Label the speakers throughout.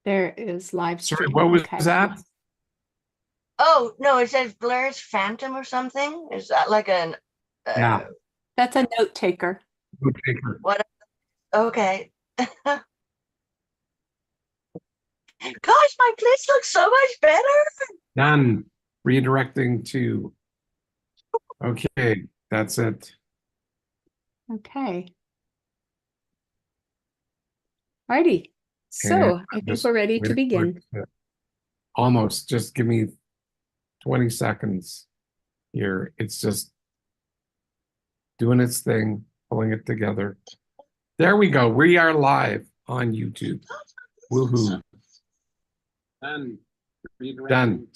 Speaker 1: There is live
Speaker 2: Sorry,
Speaker 1: stream.
Speaker 2: what was
Speaker 1: Okay.
Speaker 2: that?
Speaker 3: Oh, no, it says Blair's Phantom or something. Is that like an
Speaker 2: Yeah,
Speaker 1: That's a note taker.
Speaker 2: go take her.
Speaker 3: what? Okay. Gosh, my place looks so much better.
Speaker 2: Done. Redirecting to. Okay, that's it.
Speaker 1: Okay. Righty.
Speaker 2: And
Speaker 1: So I think
Speaker 2: just
Speaker 1: we're ready to
Speaker 2: waiting for it
Speaker 1: begin.
Speaker 2: to- Almost. Just give me 20 seconds here. It's just doing its thing, pulling it together. There we go. We are live on YouTube. Woohoo. Done. Done.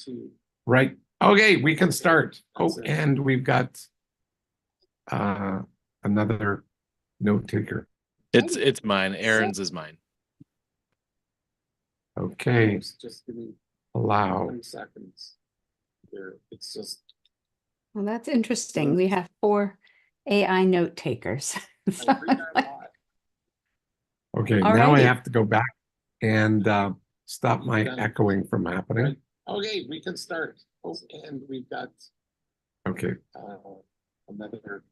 Speaker 2: Right. Okay, we can start. Oh, and we've got another note taker.
Speaker 4: It's mine. Aaron's is mine.
Speaker 2: Okay. Just give me allow 20 seconds. Here. It's just
Speaker 1: Well, that's interesting. We have 4 AI note takers. So,
Speaker 2: okay. Now I
Speaker 1: Alrighty.
Speaker 2: have to go back and stop my echoing from happening. Okay, we can start. Oh, and we've got okay. Another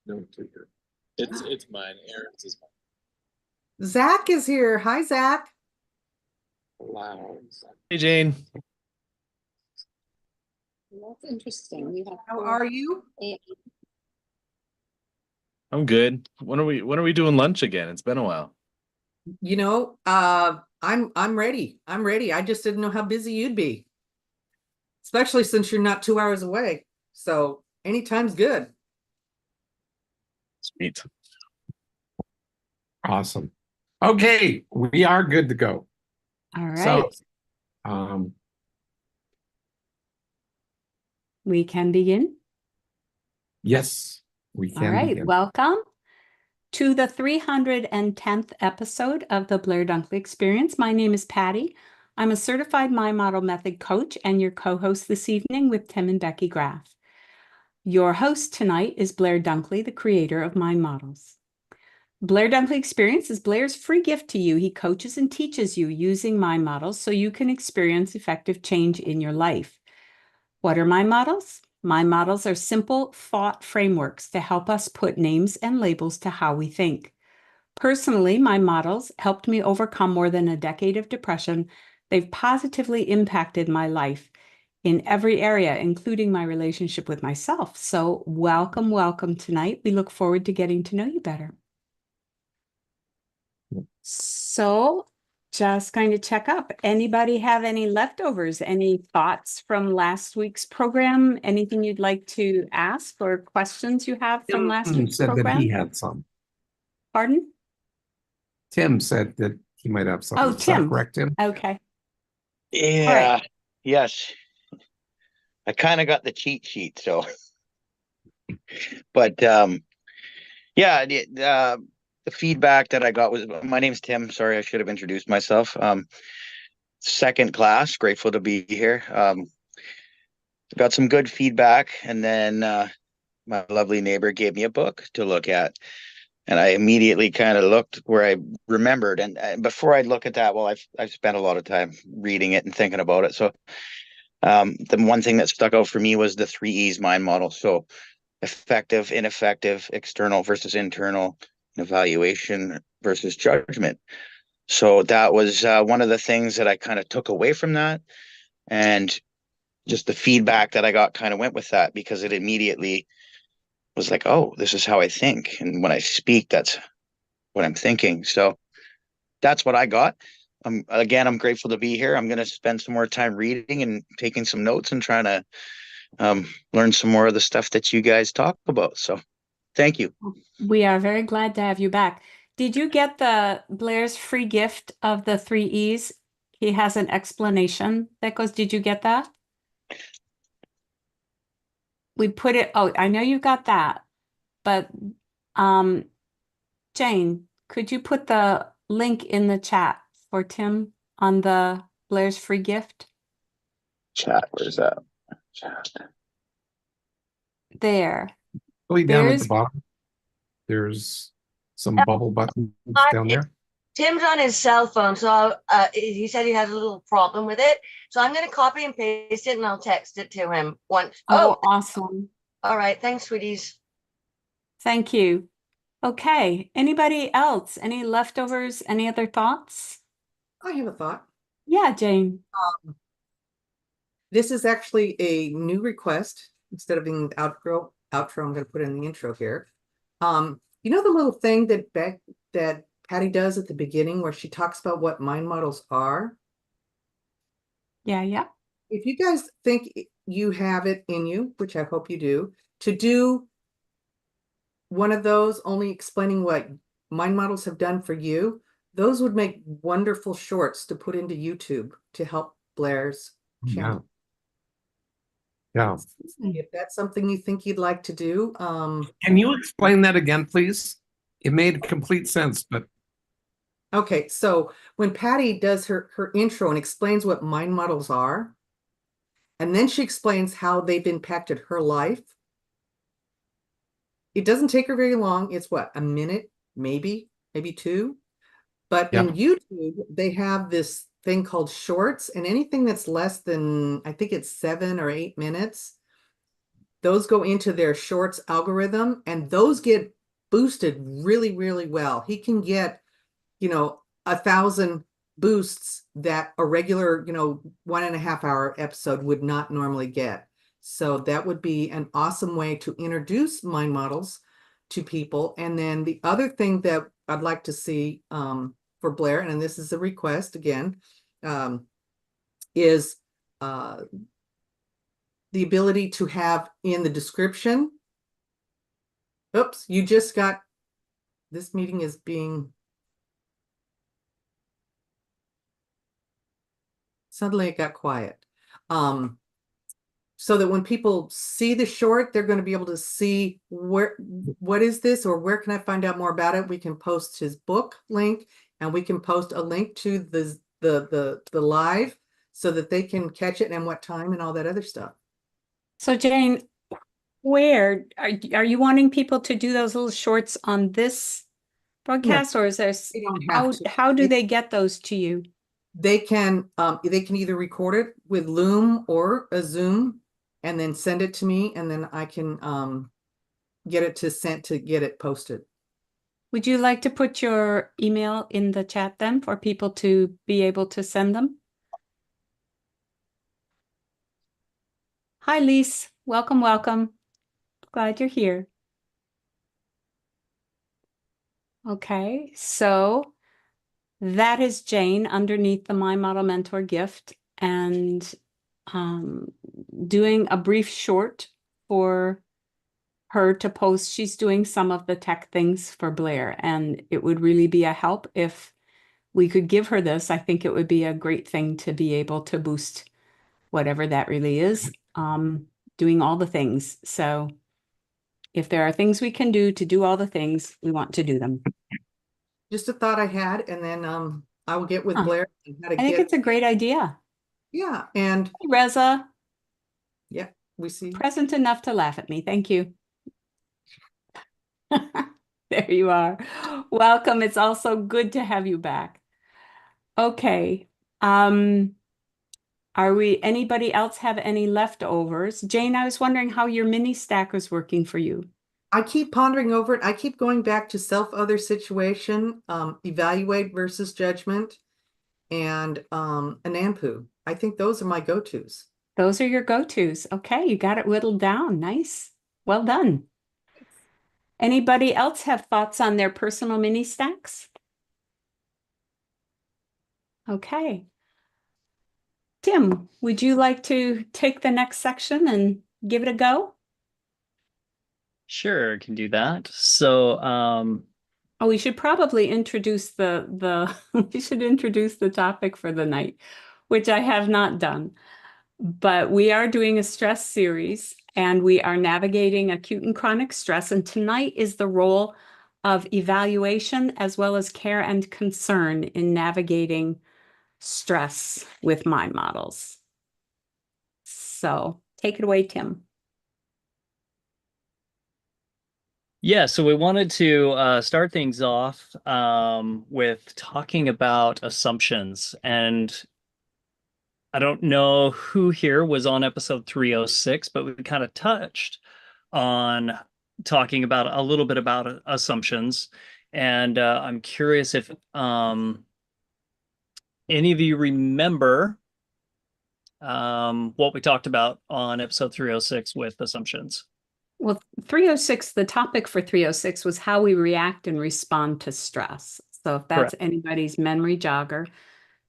Speaker 2: note taker.
Speaker 4: It's mine. Aaron's is mine.
Speaker 5: Zach is here. Hi, Zach.
Speaker 2: Allow.
Speaker 4: Hey, Jane.
Speaker 1: That's interesting. We have
Speaker 5: How
Speaker 1: 4
Speaker 5: are you?
Speaker 1: AI.
Speaker 4: I'm good. When are we doing lunch again? It's been a while.
Speaker 5: You know, I'm ready. I'm ready. I just didn't know how busy you'd be, especially since you're not 2 hours away. So anytime's good.
Speaker 4: Sweet.
Speaker 2: Awesome. Okay, we are good to go.
Speaker 1: All right.
Speaker 2: So,
Speaker 1: We can begin.
Speaker 2: yes, we
Speaker 1: All
Speaker 2: can
Speaker 1: right.
Speaker 2: begin.
Speaker 1: Welcome to the 310th episode of the Blair Dunkley Experience. My name is Patty. I'm a certified Mind Model Method coach and your co-host this evening with Tim and Becky Graff. Your host tonight is Blair Dunkley, the creator of Mind Models. Blair Dunkley Experience is Blair's free gift to you. He coaches and teaches you using Mind Models so you can experience effective change in your life. What are Mind Models? Mind Models are simple thought frameworks to help us put names and labels to how we think. Personally, Mind Models helped me overcome more than a decade of depression. They've positively impacted my life in every area, including my relationship with myself. So welcome, welcome tonight. We look forward to getting to know you better. So just going to check up. Anybody have any leftovers? Any thoughts from last week's program? Anything you'd like to ask or questions you have from last
Speaker 2: Tim
Speaker 1: week's
Speaker 2: said that
Speaker 1: program?
Speaker 2: he had some.
Speaker 1: Pardon?
Speaker 2: Tim said that he might have some.
Speaker 1: Oh,
Speaker 2: Is that
Speaker 1: Tim.
Speaker 2: correct, Tim?
Speaker 1: Okay.
Speaker 6: Yeah, yes. I kind of got the cheat sheet, so but yeah, the feedback that I got was my name's Tim. Sorry, I should have introduced myself. Second class, grateful to be here. Got some good feedback, and then my lovely neighbor gave me a book to look at. And I immediately kind of looked where I remembered, and before I look at that, well, I've spent a lot of time reading it and thinking about it. So the one thing that stuck out for me was the 3 E's mind model. So effective, ineffective, external versus internal, evaluation versus judgment. So that was one of the things that I kind of took away from that. And just the feedback that I got kind of went with that, because it immediately was like, oh, this is how I think. And when I speak, that's what I'm thinking. So that's what I got. Again, I'm grateful to be here. I'm going to spend some more time reading and taking some notes and trying to learn some more of the stuff that you guys talk about. So thank you.
Speaker 1: We are very glad to have you back. Did you get the Blair's free gift of the 3 E's? He has an explanation that goes, did you get that? We put it, oh, I know you got that, but Jane, could you put the link in the chat for Tim on the Blair's free gift?
Speaker 6: Chat, where's that? Chat.
Speaker 1: There.
Speaker 2: Really down at the
Speaker 1: There's
Speaker 2: bottom, there's some bubble buttons down there.
Speaker 3: Tim's on his cell phone, so he said he has a little problem with it. So I'm going to copy and paste it, and I'll text it to him once.
Speaker 1: Oh,
Speaker 3: Oh,
Speaker 1: awesome.
Speaker 3: all right. Thanks, sweeties.
Speaker 1: Thank you. Okay, anybody else? Any leftovers? Any other thoughts?
Speaker 5: I have a thought.
Speaker 1: Yeah, Jane.
Speaker 5: This is actually a new request. Instead of being the outro, I'm going to put in the intro here. You know the little thing that Patty does at the beginning where she talks about what mind models are?
Speaker 1: Yeah, yeah.
Speaker 5: If you guys think you have it in you, which I hope you do, to do one of those only explaining what mind models have done for you, those would make wonderful shorts to put into YouTube to help Blair's
Speaker 2: Yeah.
Speaker 5: channel.
Speaker 2: Yeah.
Speaker 5: If that's something you think you'd like to do,
Speaker 2: Can you explain that again, please? It made complete sense, but
Speaker 5: okay, so when Patty does her intro and explains what mind models are, and then she explains how they've impacted her life, it doesn't take her very long. It's what, a minute, maybe two. But
Speaker 2: Yeah.
Speaker 5: in YouTube, they have this thing called shorts, and anything that's less than, I think it's 7 or 8 minutes, those go into their shorts algorithm, and those get boosted really, really well. He can get, 1,000 boosts that a regular, 1.5 hour episode would not normally get. So that would be an awesome way to introduce mind models to people. And then the other thing that I'd like to see for Blair, and this is a request again, is the ability to have in the description. Oops, you just got, this meeting is being, suddenly it got quiet. So that when people see the short, they're going to be able to see what is this, or where can I find out more about it? We can post his book link, and we can post a link to the live so that they can catch it and what time and all that other stuff.
Speaker 1: So Jane, where are you wanting people to do those little shorts on this broadcast, or is there
Speaker 5: They don't have to.
Speaker 1: how do they get those to you?
Speaker 5: They can either record it with Loom or a Zoom and then send it to me, and then I can get it posted.
Speaker 1: Would you like to put your email in the chat then for people to be able to send them? Hi, Lise. Welcome, welcome. Glad you're here. Okay, so that is Jane underneath the My Model Mentor gift, and doing a brief short for her to post. She's doing some of the tech things for Blair, and it would really be a help if we could give her this. I think it would be a great thing to be able to boost whatever that really is, doing all the things. So if there are things we can do to do all the things, we want to do them.
Speaker 5: Just a thought I had, and then I will get with Blair and how to
Speaker 1: I think it's a great idea.
Speaker 5: Yeah, and
Speaker 1: Hey, Reza,
Speaker 5: yeah, we see.
Speaker 1: present enough to laugh at me. Thank you. There you are. Welcome. It's also good to have you back. Okay. Anybody else have any leftovers? Jane, I was wondering how your mini stack was working for you.
Speaker 5: I keep pondering over it. I keep going back to self-other situation, evaluate versus judgment, and Ananpu. I think those are my go-tos.
Speaker 1: Those are your go-tos. Okay, you got it whittled down. Nice. Well done. Anybody else have thoughts on their personal mini stacks? Okay. Tim, would you like to take the next section and give it a go?
Speaker 7: Sure, can do that. So,
Speaker 1: Oh, we should probably introduce we should introduce the topic for the night, which I have not done. But we are doing a stress series, and we are navigating acute and chronic stress. And tonight is the role of evaluation as well as care and concern in navigating stress with mind models. So take it away, Tim.
Speaker 7: Yeah, so we wanted to start things off with talking about assumptions. And I don't know who here was on episode 306, but we kind of touched on talking about a little bit about assumptions. And I'm curious if any of you remember what we talked about on episode 306 with assumptions.
Speaker 1: Well, 306, the topic for 306 was how we react and respond to stress. So if that's
Speaker 7: Correct.
Speaker 1: anybody's memory jogger,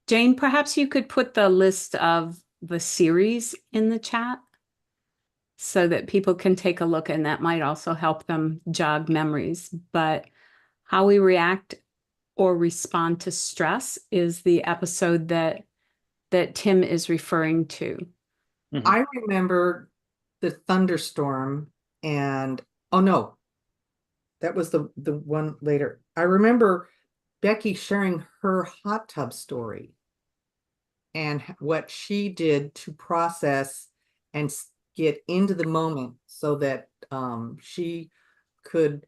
Speaker 1: Jane, perhaps you could put the list of the series in the chat so that people can take a look, and that might also help them jog memories. But how we react or respond to stress is the episode that Tim is referring to.
Speaker 7: Mhm.
Speaker 5: I remember the thunderstorm and, oh no, that was the one later. I remember Becky sharing her hot tub story and what she did to process and get into the moment so that she could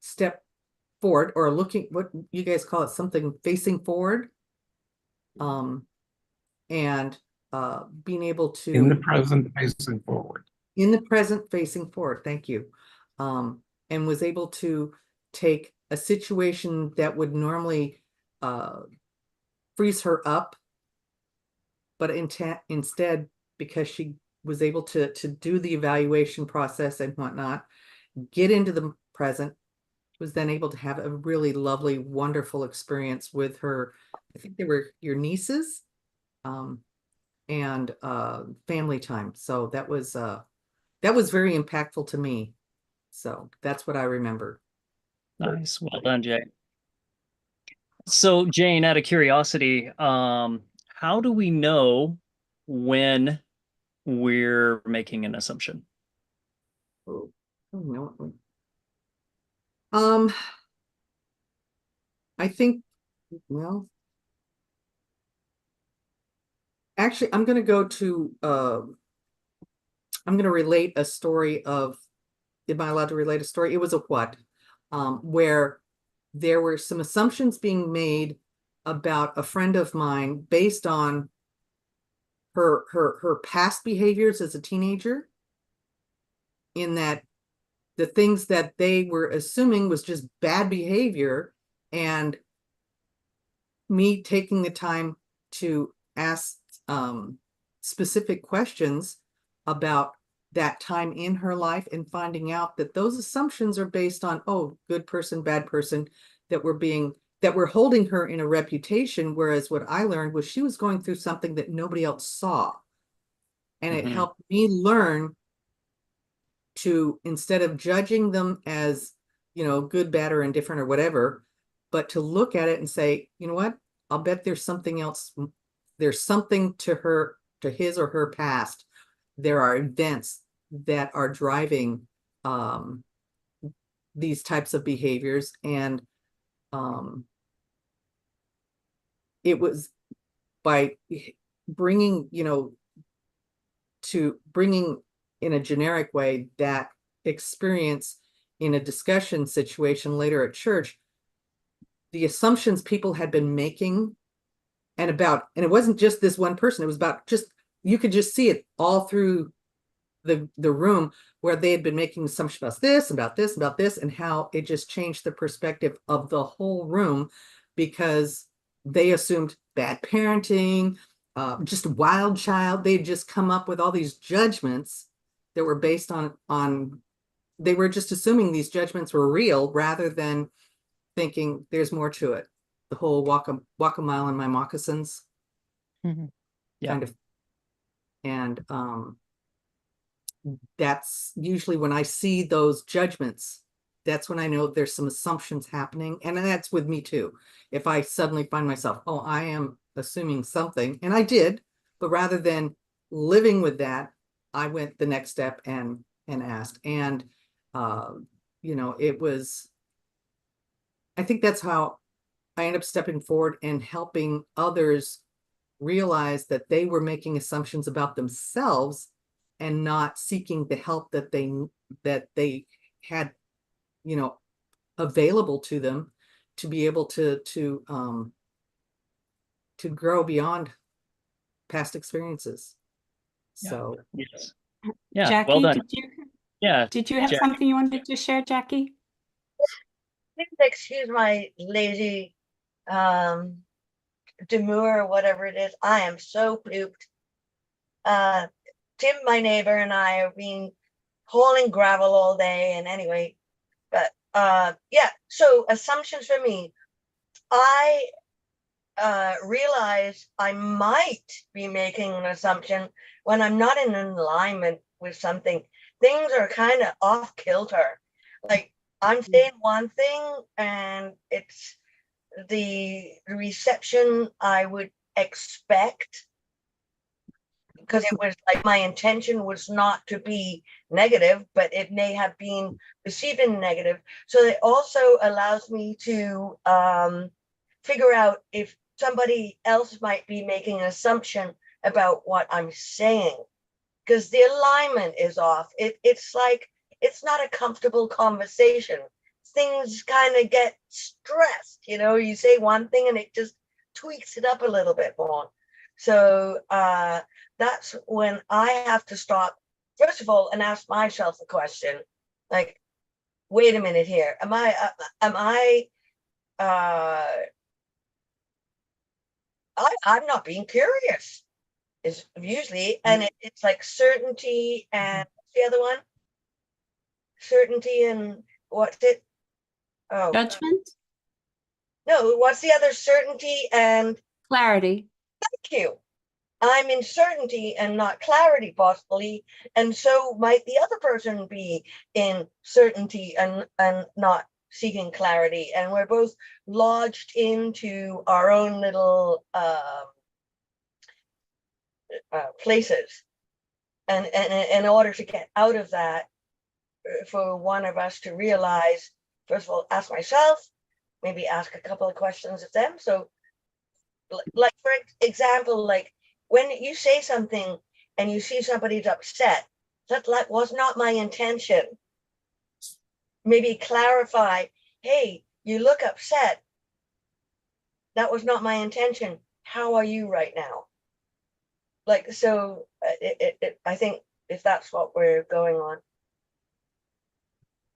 Speaker 5: step forward, or looking, what you guys call it, something facing forward, and being able to
Speaker 2: In the present, facing forward.
Speaker 5: in the present facing forward, thank you, and was able to take a situation that would normally freeze her up, but instead, because she was able to do the evaluation process and whatnot, get into the present, was then able to have a really lovely, wonderful experience with her. I think they were your nieces, and family time. So that was very impactful to me. So that's what I remember.
Speaker 7: Nice. Well done, Jay. So, Jane, out of curiosity, how do we know when we're making an assumption?
Speaker 5: Oh, no. I think, well, actually, I'm going to go to, I'm going to relate a story of, am I allowed to relate a story? It was a what? Where there were some assumptions being made about a friend of mine based on her past behaviors as a teenager, in that the things that they were assuming was just bad behavior, and me taking the time to ask specific questions about that time in her life, and finding out that those assumptions are based on, oh, good person, bad person, that were holding her in a reputation, whereas what I learned was she was going through something that nobody else saw. And it helped me learn to, instead of judging them as, good, bad, or indifferent or whatever, but to look at it and say, you know what, I'll bet there's something else. There's something to his or her past. There are events that are driving these types of behaviors. And it was by bringing, to bringing in a generic way that experience in a discussion situation later at church, the assumptions people had been making, and it wasn't just this one person, it was about, just, you could just see it all through the room, where they had been making assumptions about this, about this, about this, and how it just changed the perspective of the whole room, because they assumed bad parenting, just a wild child. They'd just come up with all these judgments that were based on they were just assuming these judgments were real, rather than thinking there's more to it. The whole walk a mile in my moccasins kind of. And that's usually when I see those judgments, that's when I know there's some assumptions happening. And that's with me too. If I suddenly find myself, oh, I am assuming something, and I did, but rather than living with that, I went the next step and asked. And it was, I think that's how I end up stepping forward and helping others realize that they were making assumptions about themselves and not seeking the help that they had, you know, available to them to be able to grow beyond past experiences.
Speaker 7: Yeah.
Speaker 5: So
Speaker 7: Yes. Yeah.
Speaker 1: Jackie,
Speaker 7: Well done. Yeah.
Speaker 1: did you have
Speaker 7: Jack.
Speaker 1: something you wanted to share, Jackie?
Speaker 3: Please excuse my lazy demur or whatever it is. I am so pooped. Tim, my neighbor, and I have been hauling gravel all day, and anyway, but yeah, so assumptions for me. I realize I might be making an assumption when I'm not in alignment with something. Things are kind of off kilter. Like I'm saying one thing and it's the reception I would expect, because it was like my intention was not to be negative, but it may have been received in negative. So it also allows me to figure out if somebody else might be making an assumption about what I'm saying, because the alignment is off. It's like it's not a comfortable conversation. Things kind of get stressed, you know, you say one thing and it just tweaks it up a little bit more. So that's when I have to stop, first of all, and ask myself the question, like, wait a minute here, am I I'm not being curious, is usually, and it's like certainty and what's the other one? Certainty and what's it? Oh,
Speaker 1: Judgment?
Speaker 3: no, what's the other? Certainty and
Speaker 1: Clarity.
Speaker 3: thank you. I'm in certainty and not clarity, possibly, and so might the other person be in certainty and not seeking clarity, and we're both lodged into our own little places. And in order to get out of that, for one of us to realize, first of all, ask myself, maybe ask a couple of questions of them. So, like for example, like when you say something and you see somebody's upset, that was not my intention. Maybe clarify, hey, you look upset. That was not my intention. How are you right now? Like, so I think if that's what we're going on.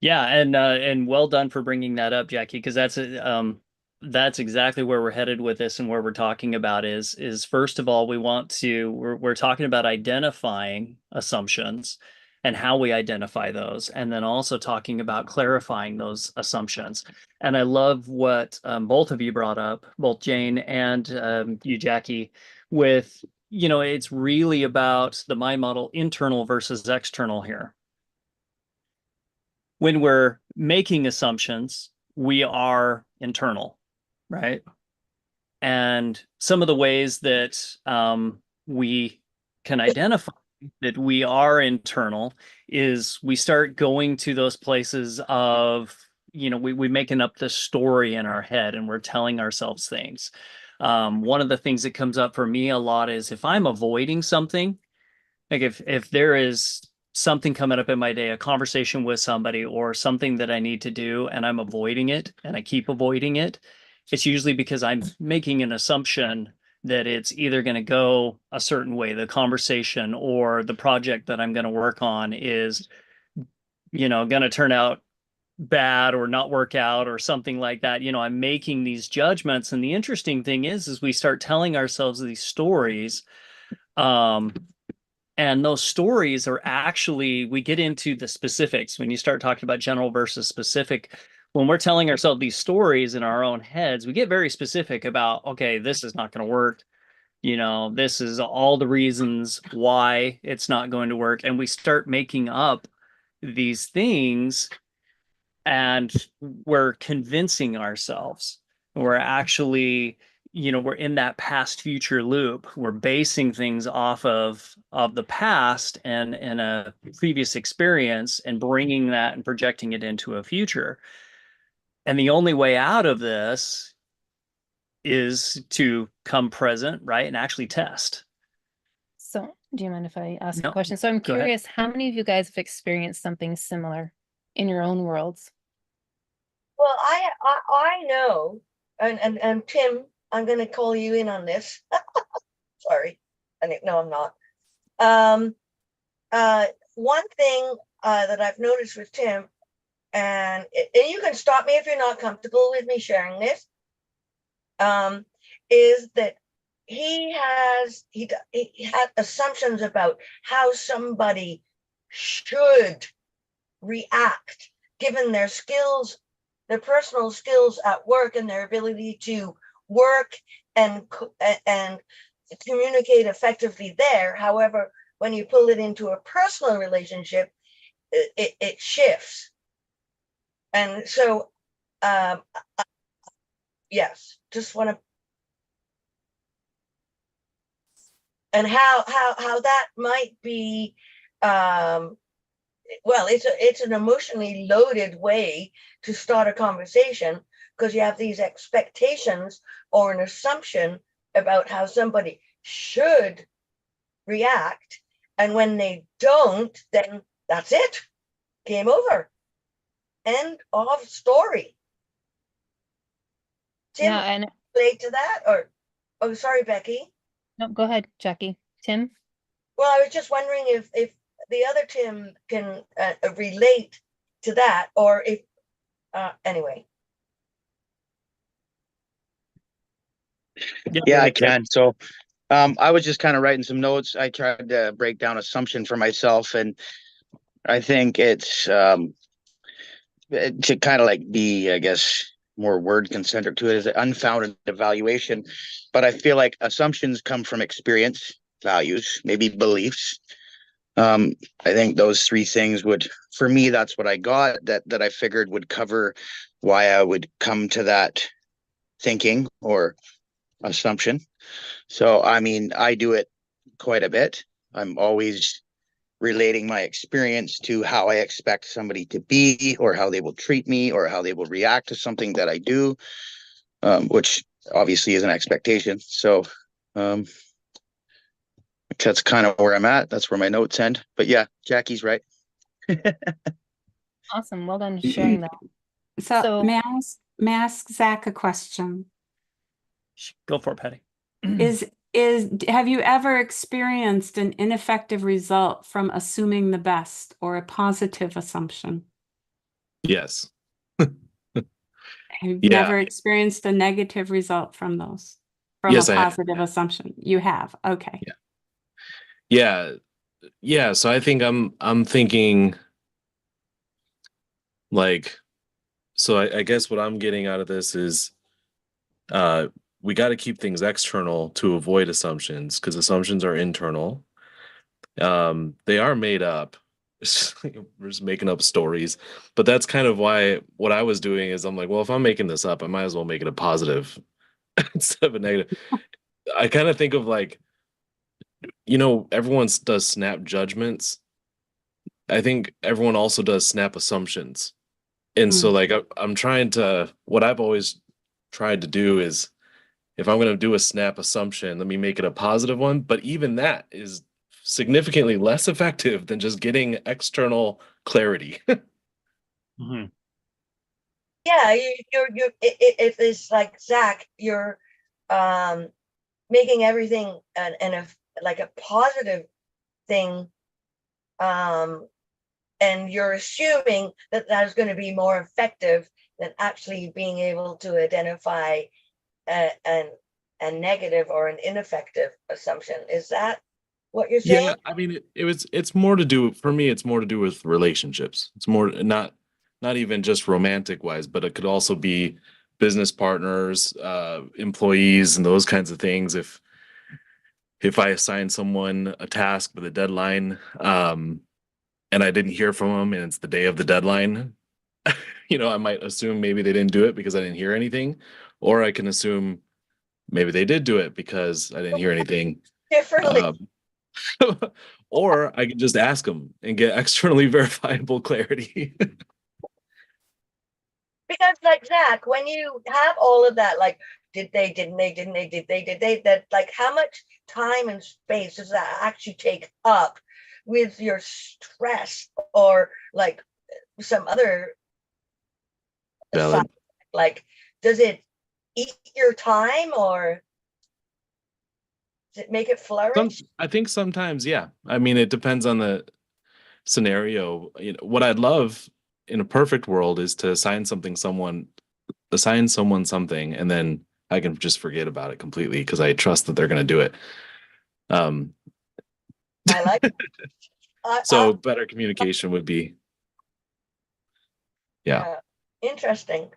Speaker 7: Yeah, and well done for bringing that up, Jackie, because that's exactly where we're headed with this, and where we're talking about is first of all, we're talking about identifying assumptions and how we identify those, and then also talking about clarifying those assumptions. And I love what both of you brought up, both Jane and you, Jackie, with, you know, it's really about the mind model, internal versus external here. When we're making assumptions, we are internal, right? And some of the ways that we can identify that we are internal is we start going to those places of, you know, we making up the story in our head and we're telling ourselves things. One of the things that comes up for me a lot is if I'm avoiding something, like if there is something coming up in my day, a conversation with somebody or something that I need to do, and I'm avoiding it and I keep avoiding it, it's usually because I'm making an assumption that it's either going to go a certain way, the conversation or the project that I'm going to work on is, you know, going to turn out bad or not work out or something like that. You know, I'm making these judgments. And the interesting thing is we start telling ourselves these stories. And those stories are actually, we get into the specifics when you start talking about general versus specific. When we're telling ourselves these stories in our own heads, we get very specific about, okay, this is not going to work. You know, this is all the reasons why it's not going to work. And we start making up these things and we're convincing ourselves. We're actually, you know, we're in that past future loop. We're basing things off of the past and a previous experience and bringing that and projecting it into a future. And the only way out of this is to come present, right? And actually test.
Speaker 8: So, do you mind if I ask
Speaker 7: No,
Speaker 8: a question? So I'm
Speaker 7: go ahead.
Speaker 8: curious, how many of you guys have experienced something similar? in your own worlds?
Speaker 3: Well, I know, and Tim, I'm going to call you in on this. Sorry, no, I'm not. One thing that I've noticed with Tim, and you can stop me if you're not comfortable with me sharing this, is that he had assumptions about how somebody should react given their skills, their personal skills at work, and their ability to work and communicate effectively there. However, when you pull it into a personal relationship, it shifts. And so, yes, just want to, and how that might be, well, it's an emotionally loaded way to start a conversation, because you have these expectations or an assumption about how somebody should react, and when they don't, then that's it, game over, end of story. Tim,
Speaker 8: Yeah, and
Speaker 3: relate to that? Or, oh, sorry, Becky.
Speaker 8: no, go ahead, Jackie. Tim?
Speaker 3: Well, I was just wondering if the other Tim can relate to that, or if anyway.
Speaker 6: Yeah, I can. So I was just kind of writing some notes. I tried to break down assumption for myself, and I think it's to kind of like be, I guess, more word concentric to it, is an unfounded evaluation. But I feel like assumptions come from experience, values, maybe beliefs. I think those three things would, for me, that's what I got, that I figured would cover why I would come to that thinking or assumption. So, I mean, I do it quite a bit. I'm always relating my experience to how I expect somebody to be, or how they will treat me, or how they will react to something that I do, which obviously is an expectation. So that's kind of where I'm at. That's where my notes end. But yeah, Jackie's right.
Speaker 8: Awesome. Well done sharing that.
Speaker 1: So may I ask Zach a question?
Speaker 7: Go for it, Patty.
Speaker 1: Have you ever experienced an ineffective result from assuming the best, or a positive assumption?
Speaker 9: Yes.
Speaker 1: You've
Speaker 9: Yeah.
Speaker 1: never experienced a negative result from those, from
Speaker 9: Yes,
Speaker 1: a
Speaker 9: I have.
Speaker 1: positive assumption? You have. Okay.
Speaker 9: Yeah. So I think I'm thinking like, so I guess what I'm getting out of this is we got to keep things external to avoid assumptions, because assumptions are internal. They are made up. We're just making up stories. But that's kind of why what I was doing is I'm like, well, if I'm making this up, I might as well make it a positive instead of a negative. I kind of think of like, everyone does snap judgments. I think everyone also does snap assumptions. And so like I'm trying to, what I've always tried to do is, if I'm going to do a snap assumption, let me make it a positive one. But even that is significantly less effective than just getting external clarity.
Speaker 7: Mm-hmm.
Speaker 3: Yeah, if it's like Zach, you're making everything like a positive thing, and you're assuming that is going to be more effective than actually being able to identify a negative or an ineffective assumption. Is that what you're saying?
Speaker 9: Yeah, I mean, it's more to do, for me, it's more to do with relationships. It's more not even just romantic wise, but it could also be business partners, employees, and those kinds of things. If I assign someone a task with a deadline, and I didn't hear from them, and it's the day of the deadline, I might assume maybe they didn't do it because I didn't hear anything, or I can assume maybe they did do it because I didn't hear anything.
Speaker 3: Differently.
Speaker 9: Or I can just ask them and get externally verifiable clarity.
Speaker 3: Because like Zach, when you have all of that, like, did they, didn't they, did they, that, like, how much time and space does that actually take up with your stress, or like some other
Speaker 9: Valid.
Speaker 3: side, like, does it eat your time or does it make it flourish?
Speaker 9: I think sometimes, yeah. I mean, it depends on the scenario. You know, what I'd love in a perfect world is to assign someone something, and then I can just forget about it completely because I trust that they're going to do it.
Speaker 3: I like it.
Speaker 9: So better communication would be, yeah.
Speaker 3: Interesting.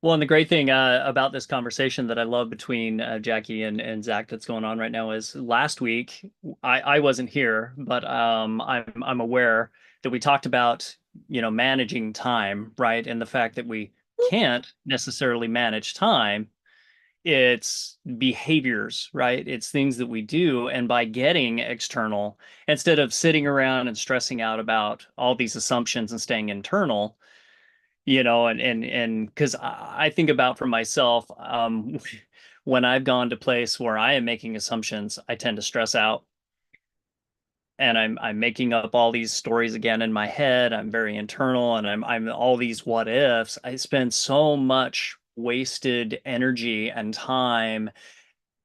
Speaker 7: Well, and the great thing about this conversation that I love between Jackie and Zach that's going on right now is last week I wasn't here, but I'm aware that we talked about, you know, managing time, right? And the fact that we can't necessarily manage time. It's behaviors, right? It's things that we do. And by getting external, instead of sitting around and stressing out about all these assumptions and staying internal, you know, and because I think about for myself, when I've gone to place where I am making assumptions, I tend to stress out, and I'm making up all these stories again in my head. I'm very internal, and I'm all these what ifs. I spend so much wasted energy and time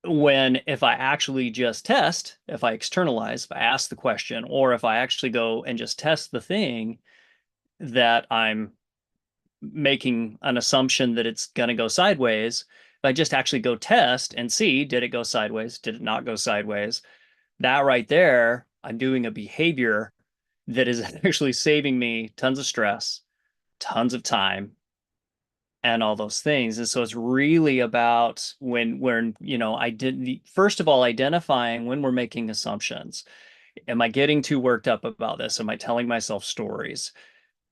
Speaker 7: when if I actually just test, if I externalize, if I ask the question, or if I actually go and just test the thing that I'm making an assumption that it's going to go sideways, if I just actually go test and see, did it go sideways? Did it not go sideways? That right there, I'm doing a behavior that is actually saving me tons of stress, tons of time, and all those things. And so it's really about when you know, I did first of all identifying when we're making assumptions. Am I getting too worked up about this? Am I telling myself stories?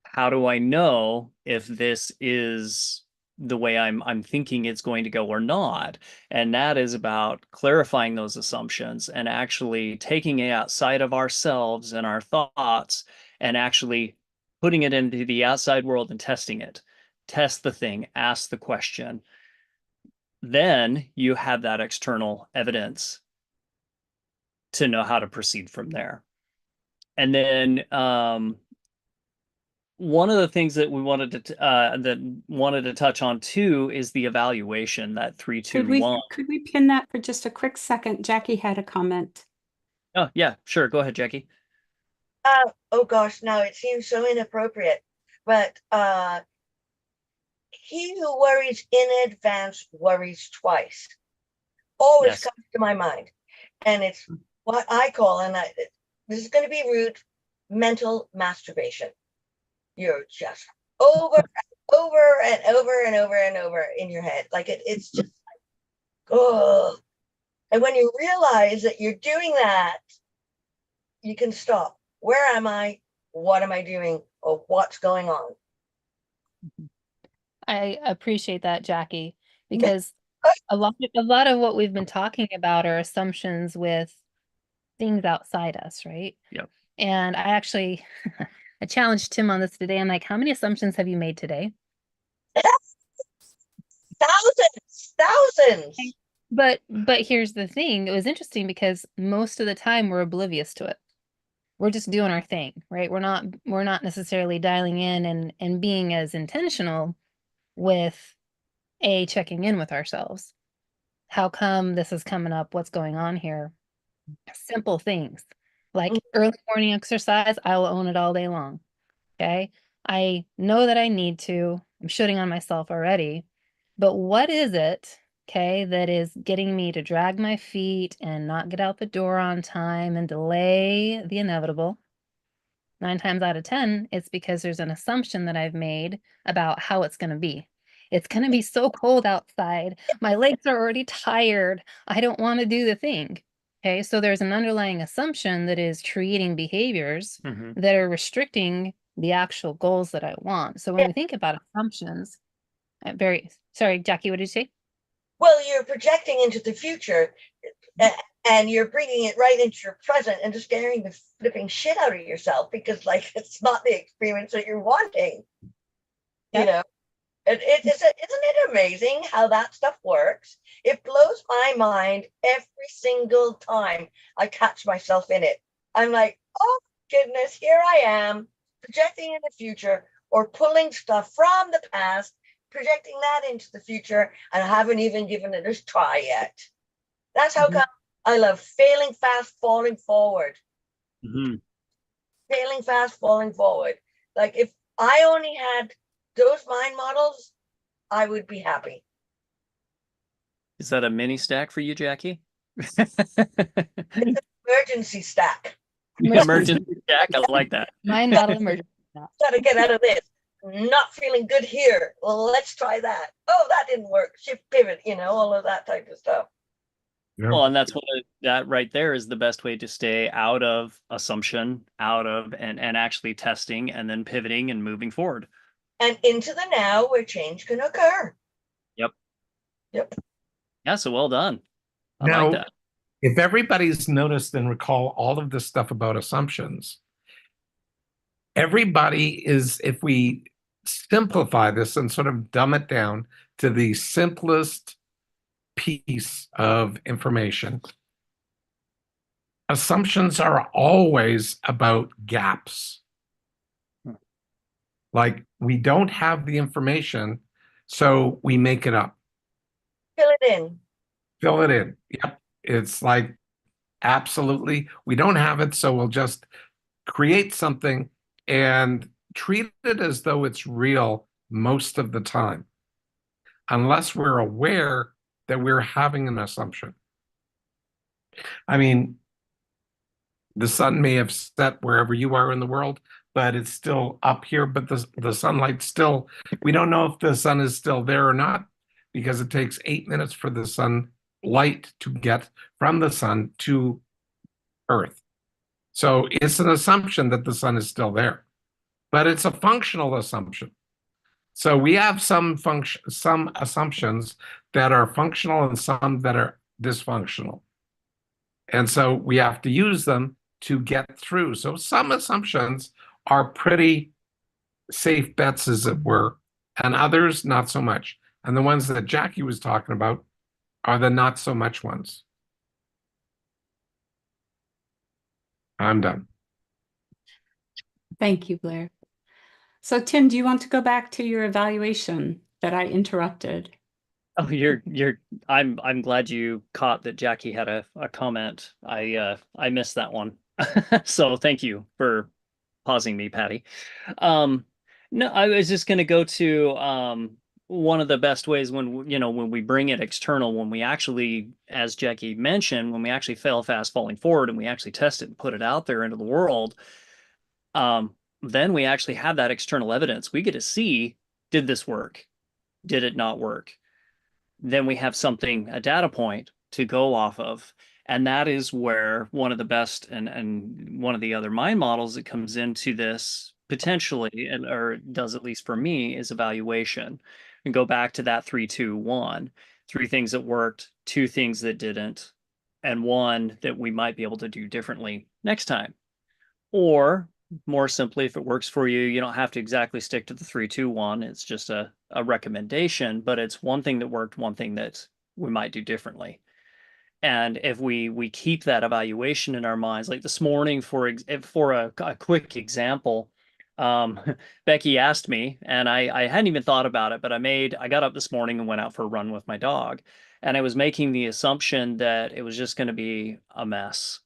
Speaker 7: How do I know if this is the way I'm thinking it's going to go or not? And that is about clarifying those assumptions and actually taking it outside of ourselves and our thoughts and actually putting it into the outside world and testing it. Test the thing, ask the question. Then you have that external evidence to know how to proceed from there. And then one of the things that we wanted to touch on too is the evaluation, that 3, 2, 1.
Speaker 1: Could we pin that for just a quick second? Jackie had a comment.
Speaker 7: Oh yeah, sure. Go ahead, Jackie.
Speaker 3: Oh gosh, now it seems so inappropriate, but he who worries in advance worries twice. Always
Speaker 7: Yes.
Speaker 3: comes to my mind, and it's what I call, and this is going to be rude, mental masturbation. You're just over and over and over and over and over in your head, like it's just like, oh. And when you realize that you're doing that, you can stop. Where am I? What am I doing? Or what's going on?
Speaker 8: I appreciate that, Jackie, because a lot of what we've been talking about are assumptions with things outside us, right?
Speaker 7: Yep.
Speaker 8: And I actually I challenged Tim on this today. I'm like, how many assumptions have you made today?
Speaker 3: Thousands.
Speaker 8: But here's the thing. It was interesting because most of the time we're oblivious to it. We're just doing our thing, right? We're not necessarily dialing in and being as intentional with checking in with ourselves. How come this is coming up? What's going on here? Simple things like early morning exercise. I will own it all day long. Okay. I know that I need to. I'm shooting on myself already. But what is it, okay, that is getting me to drag my feet and not get out the door on time and delay the inevitable? 9 times out of 10, it's because there's an assumption that I've made about how it's going to be. It's going to be so cold outside. My legs are already tired. I don't want to do the thing. Okay, so there's an underlying assumption that is creating behaviors that are restricting the actual goals that I want. So when we think about assumptions, sorry, Jackie, what did you say?
Speaker 3: Well, you're projecting into the future and you're bringing it right into your present and just scaring the flipping shit out of yourself because, like, it's not the experience that you're wanting. Yep. You know, isn't it amazing how that stuff works? It blows my mind every single time I catch myself in it. I'm like, oh goodness, here I am projecting in the future or pulling stuff from the past, projecting that into the future, and I haven't even given it a try yet. That's how come I love failing fast, falling forward. Failing fast, falling forward. Like if I only had those mind models, I would be happy.
Speaker 7: Is that a mini stack for you, Jackie?
Speaker 3: Emergency stack.
Speaker 7: Emergency stack. I like that.
Speaker 8: Mind model emergency.
Speaker 3: Gotta get out of this. Not feeling good here. Well, let's try that. Oh, that didn't work. Shift, pivot, all of that type of stuff.
Speaker 2: Yeah.
Speaker 7: Well, and that's what that right there is the best way to stay out of assumption, out of and actually testing and then pivoting and moving forward.
Speaker 3: And into the now where change can occur.
Speaker 7: Yep.
Speaker 3: Yep.
Speaker 7: Yeah, so well done. I
Speaker 2: Now,
Speaker 7: like that.
Speaker 2: if everybody's noticed and recall all of this stuff about assumptions, everybody is, if we simplify this and sort of dumb it down to the simplest piece of information, assumptions are always about gaps. Like we don't have the information, so we make it up.
Speaker 3: Fill it in.
Speaker 2: Fill it in. Yep. It's like, absolutely, we don't have it, so we'll just create something and treat it as though it's real most of the time, unless we're aware that we're having an assumption. I mean, the sun may have set wherever you are in the world, but it's still up here, but the sunlight still, we don't know if the sun is still there or not, because it takes 8 minutes for the sunlight to get from the sun to Earth. So it's an assumption that the sun is still there, but it's a functional assumption. So we have some assumptions that are functional and some that are dysfunctional. And so we have to use them to get through. So some assumptions are pretty safe bets, as it were, and others not so much. And the ones that Jackie was talking about are the not so much ones. I'm done.
Speaker 1: Thank you, Blair. So Tim, do you want to go back to your evaluation that I interrupted?
Speaker 7: Oh, I'm glad you caught that Jackie had a comment. I missed that one. So thank you for pausing me, Patty. No, I was just going to go to one of the best ways when we bring it external, when we actually, as Jackie mentioned, when we actually fail fast falling forward and we actually test it and put it out there into the world, then we actually have that external evidence. We get to see, did this work? Did it not work? Then we have something, a data point to go off of. And that is where one of the best and one of the other mind models that comes into this potentially, or does at least for me, is evaluation. And go back to that 3, 2, 1. 3 things that worked, 2 things that didn't, and 1 that we might be able to do differently next time. Or more simply, if it works for you, you don't have to exactly stick to the 3, 2, 1. It's just a recommendation, but it's one thing that worked, one thing that we might do differently. And if we keep that evaluation in our minds, like this morning, for a quick example, Becky asked me, and I hadn't even thought about it, but I got up this morning and went out for a run with my dog, and I was making the assumption that it was just going to be a mess.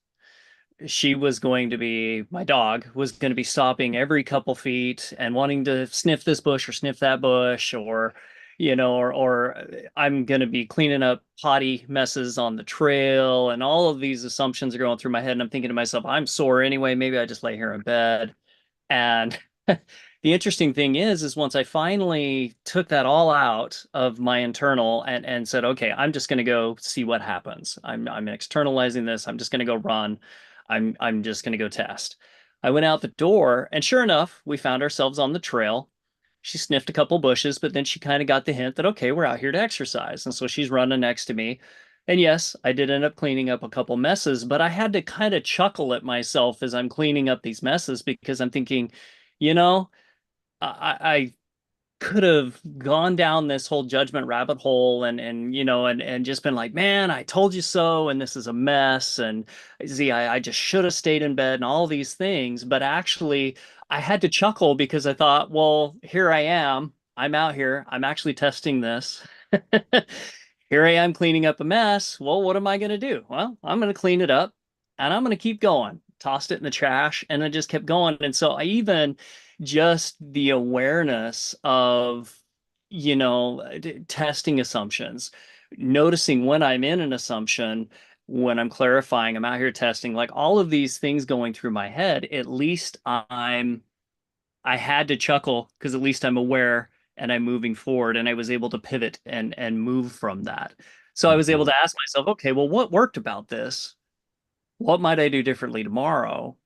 Speaker 7: My dog was going to be stopping every couple feet and wanting to sniff this bush or sniff that bush, or I'm going to be cleaning up potty messes on the trail, and all of these assumptions are going through my head. And I'm thinking to myself, I'm sore anyway. Maybe I just lay here in bed. And the interesting thing is once I finally took that all out of my internal and said, okay, I'm just going to go see what happens. I'm externalizing this. I'm just going to go run. I'm just going to go test. I went out the door, and sure enough, we found ourselves on the trail. She sniffed a couple bushes, but then she kind of got the hint that, okay, we're out here to exercise. And so she's running next to me. And yes, I did end up cleaning up a couple messes, but I had to kind of chuckle at myself as I'm cleaning up these messes, because I'm thinking, I could have gone down this whole judgment rabbit hole and just been like, man, I told you so, and this is a mess, and I just should have stayed in bed and all these things. But actually, I had to chuckle because I thought, well, here I am. I'm out here. I'm actually testing this. Here I am cleaning up a mess. Well, what am I going to do? Well, I'm going to clean it up and I'm going to keep going. Tossed it in the trash and I just kept going. And so I even just the awareness of, testing assumptions, noticing when I'm in an assumption, when I'm clarifying, I'm out here testing, like all of these things going through my head, at least I had to chuckle because at least I'm aware and I'm moving forward and I was able to pivot and move from that. So I was able to ask myself, okay, well, what worked about this? What might I do differently tomorrow?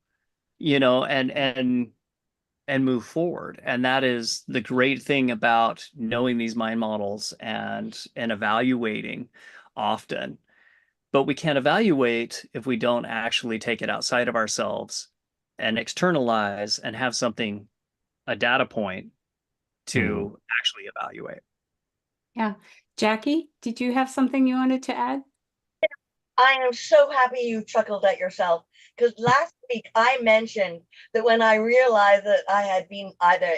Speaker 7: And move forward. And that is the great thing about knowing these mind models and evaluating often. But we can't evaluate if we don't actually take it outside of ourselves and externalize and have something, a data point to actually evaluate.
Speaker 1: Yeah. Jackie, did you have something you wanted to add?
Speaker 3: I am so happy you chuckled at yourself, because last week I mentioned that when I realized that I had been either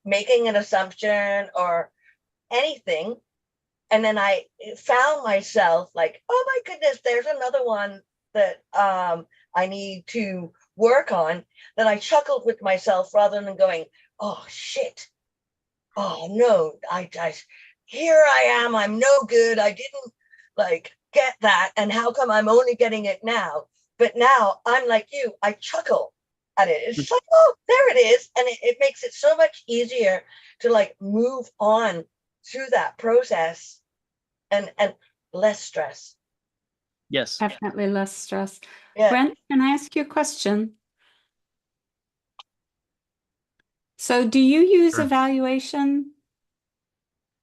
Speaker 3: making an assumption or anything, and then I found myself like, oh my goodness, there's another one that I need to work on, that I chuckled with myself rather than going, oh shit, oh no, I here I am, I'm no good, I didn't like get that, and how come I'm only getting it now? But now I'm like you, I chuckle at it. It's like, oh, there it is. And it makes it so much easier to like move on through that process and less stress.
Speaker 7: Yes.
Speaker 1: Definitely less stress.
Speaker 3: Yeah.
Speaker 1: Brent, can I ask you a question? So do you use
Speaker 10: Sure.
Speaker 1: evaluation?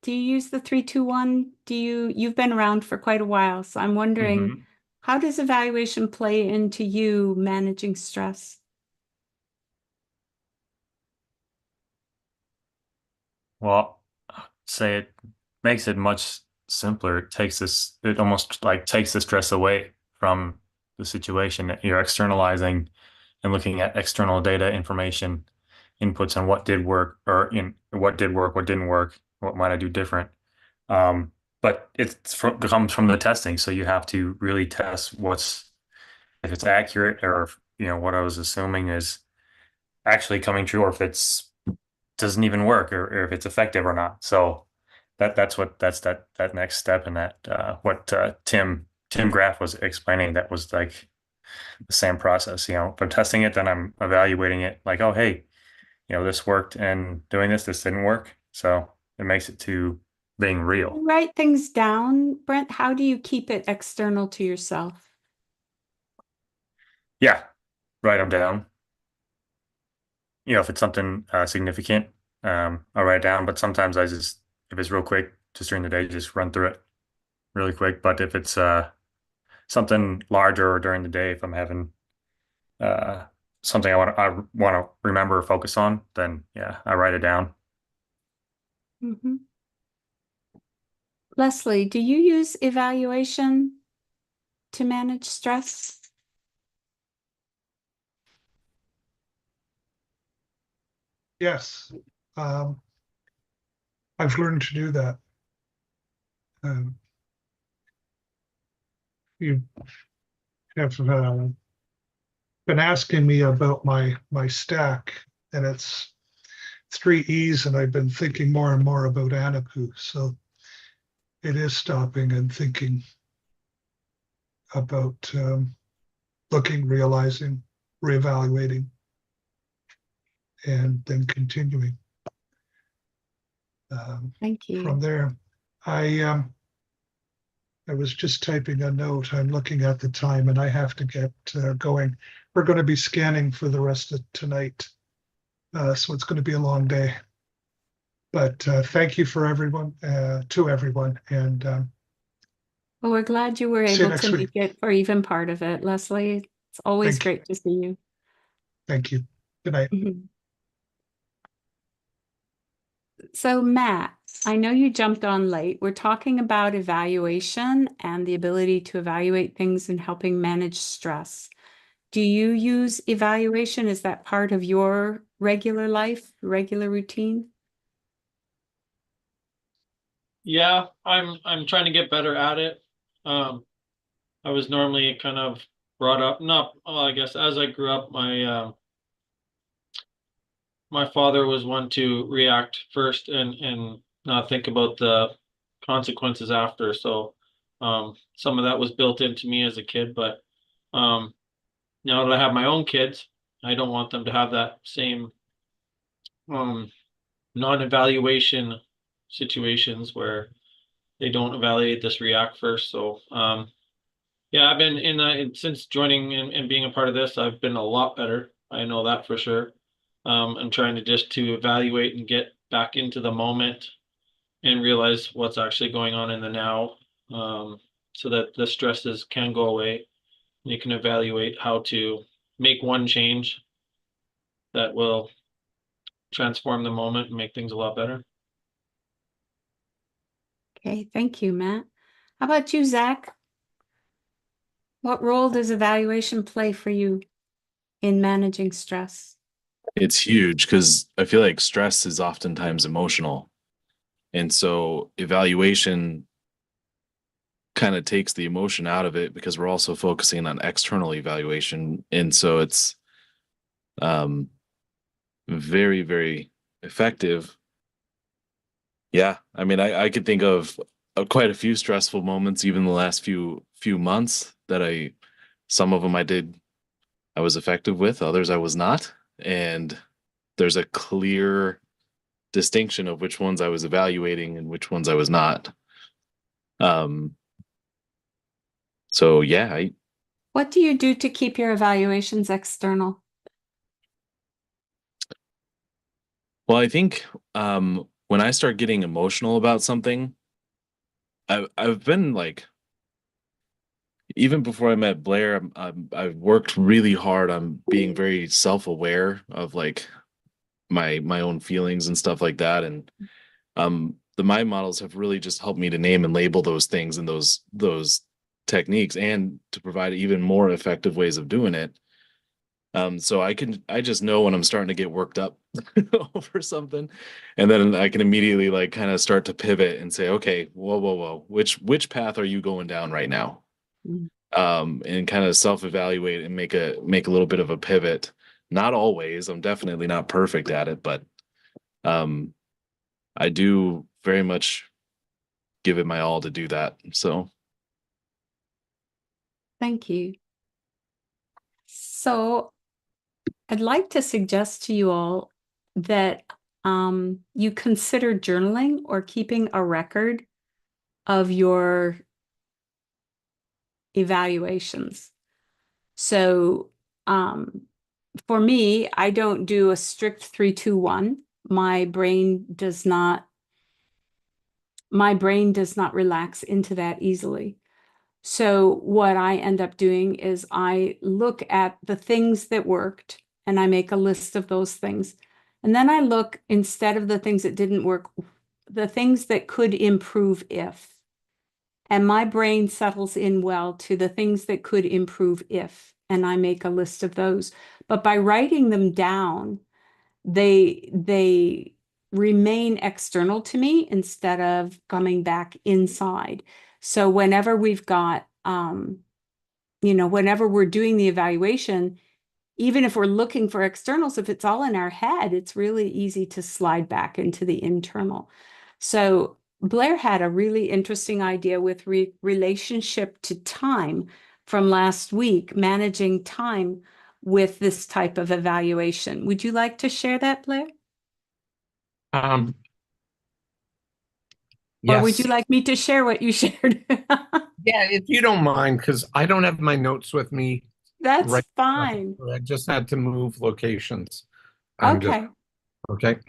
Speaker 1: Do you use the 3-2-1? You've been around for quite a while, so I'm wondering,
Speaker 10: Mhm.
Speaker 1: how does evaluation play into you managing stress?
Speaker 10: Well, say it makes it much simpler. It almost like takes the stress away from the situation. You're externalizing and looking at external data, information, inputs on what did work or what did work, what didn't work, what might I do different. But it comes from the testing. So you have to really test if it's accurate, or if, what I was assuming is actually coming true, or if it's doesn't even work, or if it's effective or not. So that's that next step in that what Tim Graff was explaining. That was like the same process. If I'm testing it, then I'm evaluating it like, oh hey, this worked, and doing this didn't work. So it makes it to being real.
Speaker 1: Write things down, Brent. How do you keep it external to yourself?
Speaker 10: Yeah, write them down. If it's something significant, I'll write it down. But sometimes if it's real quick, just during the day, just run through it really quick. But if it's something larger, or during the day, if I'm having something I want to remember or focus on, then yeah, I write it down.
Speaker 1: Mm-hmm. Leslie, do you use evaluation to manage stress?
Speaker 11: Yes, I've learned to do that. You have been asking me about my stack, and it's 3 E's, and I've been thinking more and more about Anapu. So it is stopping and thinking about looking, realizing, reevaluating, and then continuing.
Speaker 1: Thank you.
Speaker 11: From there, I was just typing a note. I'm looking at the time, and I have to get going. We're going to be scanning for the rest of tonight, so it's going to be a long day. But thank you to everyone, and
Speaker 1: Well, we're glad you were
Speaker 11: see you
Speaker 1: able
Speaker 11: next
Speaker 1: to
Speaker 11: week.
Speaker 1: make it for even part of it, Leslie. It's always
Speaker 11: Thank you.
Speaker 1: great to see you.
Speaker 11: Thank you. Good night.
Speaker 1: Mhm. So Matt, I know you jumped on late. We're talking about evaluation and the ability to evaluate things and helping manage stress. Do you use evaluation? Is that part of your regular life, regular routine?
Speaker 12: Yeah, I'm trying to get better at it. I was normally kind of brought up, not, well, I guess as I grew up, my father was one to react first and not think about the consequences after. So some of that was built into me as a kid, but um, now that I have my own kids, I don't want them to have that same um, non-evaluation situations where they don't evaluate this react first. So yeah, I've been since joining and being a part of this, I've been a lot better. I know that for sure. I'm trying to just to evaluate and get back into the moment and realize what's actually going on in the now, so that the stresses can go away. You can evaluate how to make one change that will transform the moment and make things a lot better.
Speaker 1: Okay, thank you, Matt. How about you, Zach? What role does evaluation play for you in managing stress?
Speaker 9: It's huge because I feel like stress is oftentimes emotional. And so evaluation kind of takes the emotion out of it because we're also focusing on external evaluation. And so it's very, very effective. Yeah. I mean, I could think of quite a few stressful moments, even the last few months that some of them I was effective with, others I was not. And there's a clear distinction of which ones I was evaluating and which ones I was not. So yeah,
Speaker 1: What do you do to keep your evaluations external?
Speaker 9: well, I think when I start getting emotional about something, I've been like, even before I met Blair, I've worked really hard on being very self-aware of like my own feelings and stuff like that. And the mind models have really just helped me to name and label those things and those techniques and to provide even more effective ways of doing it. So I just know when I'm starting to get worked up over something, and then I can immediately like kind of start to pivot and say, okay, whoa, which path are you going down right now?
Speaker 1: Mm.
Speaker 9: And kind of self-evaluate and make a little bit of a pivot. Not always, I'm definitely not perfect at it, but I do very much give it my all to do that. So
Speaker 1: Thank you. So I'd like to suggest to you all that you consider journaling or keeping a record of your evaluations. So for me, I don't do a strict 3, 2, 1. My brain does not relax into that easily. So what I end up doing is I look at the things that worked and I make a list of those things. And then I look, instead of the things that didn't work, the things that could improve if. And my brain settles in well to the things that could improve if, and I make a list of those. But by writing them down, they remain external to me instead of coming back inside. So whenever we've got, whenever we're doing the evaluation, even if we're looking for externals, if it's all in our head, it's really easy to slide back into the internal. So Blair had a really interesting idea with relationship to time from last week, managing time with this type of evaluation. Would you like to share that, Blair? Or would
Speaker 2: Yes.
Speaker 1: you like me to share what you shared?
Speaker 2: Yeah, if you don't mind, because I don't have my notes with me.
Speaker 1: That's
Speaker 2: Right.
Speaker 1: fine.
Speaker 2: I just had to move locations. I'm just
Speaker 1: Okay.
Speaker 2: okay.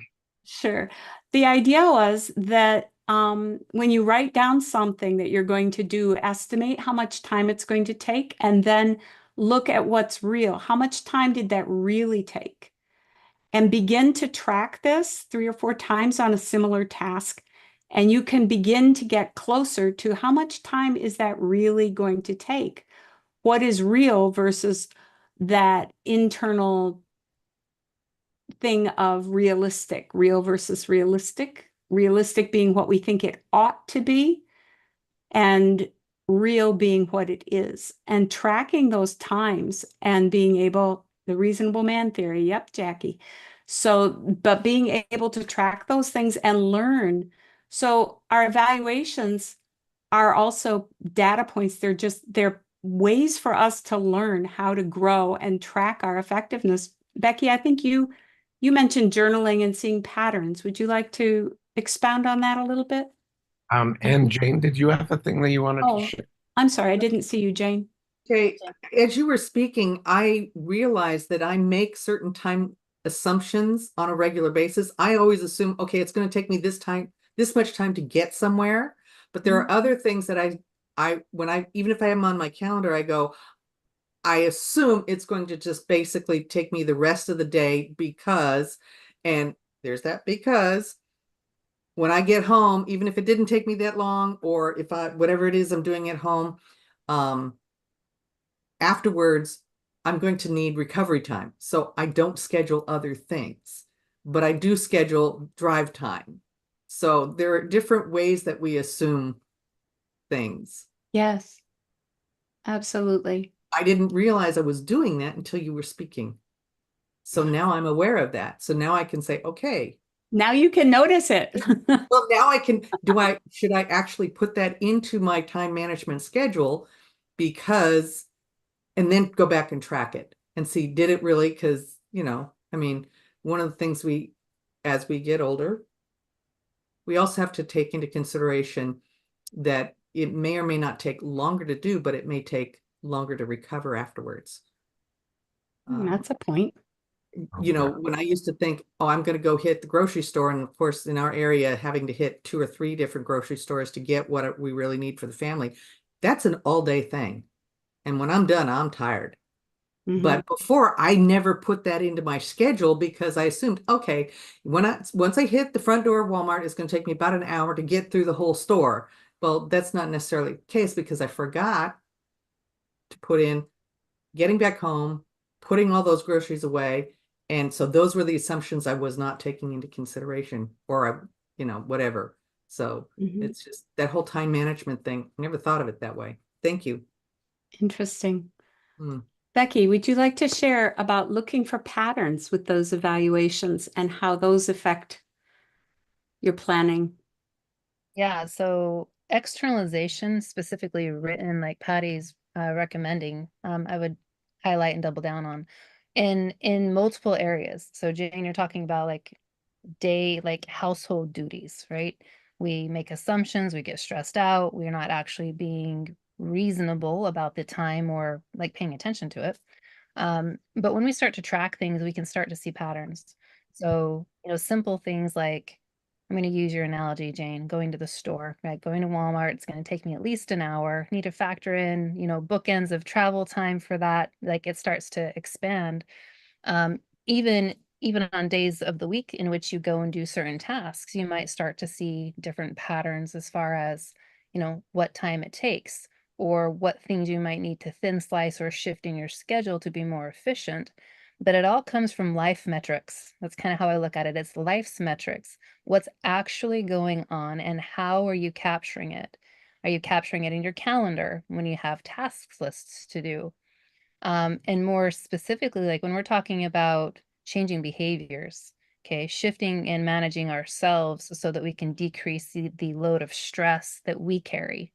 Speaker 1: Sure. The idea was that when you write down something that you're going to do, estimate how much time it's going to take, and then look at what's real. How much time did that really take? And begin to track this 3 or 4 times on a similar task. And you can begin to get closer to how much time is that really going to take? What is real versus that internal thing of realistic, real versus realistic, realistic being what we think it ought to be, and real being what it is, and tracking those times and being able, the reasonable man theory. Yep, Jackie. So, but being able to track those things and learn. So our evaluations are also data points. They're ways for us to learn how to grow and track our effectiveness. Becky, I think you mentioned journaling and seeing patterns. Would you like to expound on that a little bit?
Speaker 2: And Jane, did you have a thing that you wanted to
Speaker 1: Oh,
Speaker 2: share?
Speaker 1: I'm sorry, I didn't see you, Jane.
Speaker 5: Okay, as you were speaking, I realized that I make certain time assumptions on a regular basis. I always assume, okay, it's going to take me this much time to get somewhere. But there are other things that even if I am on my calendar, I go, I assume it's going to just basically take me the rest of the day and there's that because when I get home, even if it didn't take me that long, or if whatever it is I'm doing at home, afterwards, I'm going to need recovery time. So I don't schedule other things, but I do schedule drive time. So there are different ways that we assume things.
Speaker 1: Yes, absolutely.
Speaker 5: I didn't realize I was doing that until you were speaking. So now I'm aware of that. So now I can say, okay.
Speaker 1: Now you can notice it.
Speaker 5: Well, now should I actually put that into my time management schedule and then go back and track it and see, did it really? Because, I mean, one of the things as we get older, we also have to take into consideration that it may or may not take longer to do, but it may take longer to recover afterwards.
Speaker 1: That's a point.
Speaker 5: When I used to think, oh, I'm going to go hit the grocery store, and of course, in our area, having to hit 2 or 3 different grocery stores to get what we really need for the family, that's an all-day thing. And when I'm done, I'm tired. But before, I never put that into my schedule because I assumed, okay, once I hit the front door of Walmart, it's going to take me about an hour to get through the whole store. Well, that's not necessarily the case because I forgot to put in getting back home, putting all those groceries away. And so those were the assumptions I was not taking into consideration, or whatever. So it's just that whole time management thing. I never thought of it that way. Thank you.
Speaker 1: Interesting. Becky, would you like to share about looking for patterns with those evaluations and how those affect your planning?
Speaker 8: Yeah, so externalization, specifically written like Patty's recommending, I would highlight and double down on in multiple areas. So Jane, you're talking about like household duties, right? We make assumptions, we get stressed out, we're not actually being reasonable about the time or like paying attention to it. But when we start to track things, we can start to see patterns. So, simple things like, I'm going to use your analogy, Jane, going to the store, right? Going to Walmart, it's going to take me at least an hour. Need to factor in, bookends of travel time for that. Like it starts to expand. Even on days of the week in which you go and do certain tasks, you might start to see different patterns as far as, what time it takes or what things you might need to thin slice or shift in your schedule to be more efficient. But it all comes from life metrics. That's kind of how I look at it. It's life's metrics. What's actually going on and how are you capturing it? Are you capturing it in your calendar when you have task lists to do? And more specifically, like when we're talking about changing behaviors, okay, shifting and managing ourselves so that we can decrease the load of stress that we carry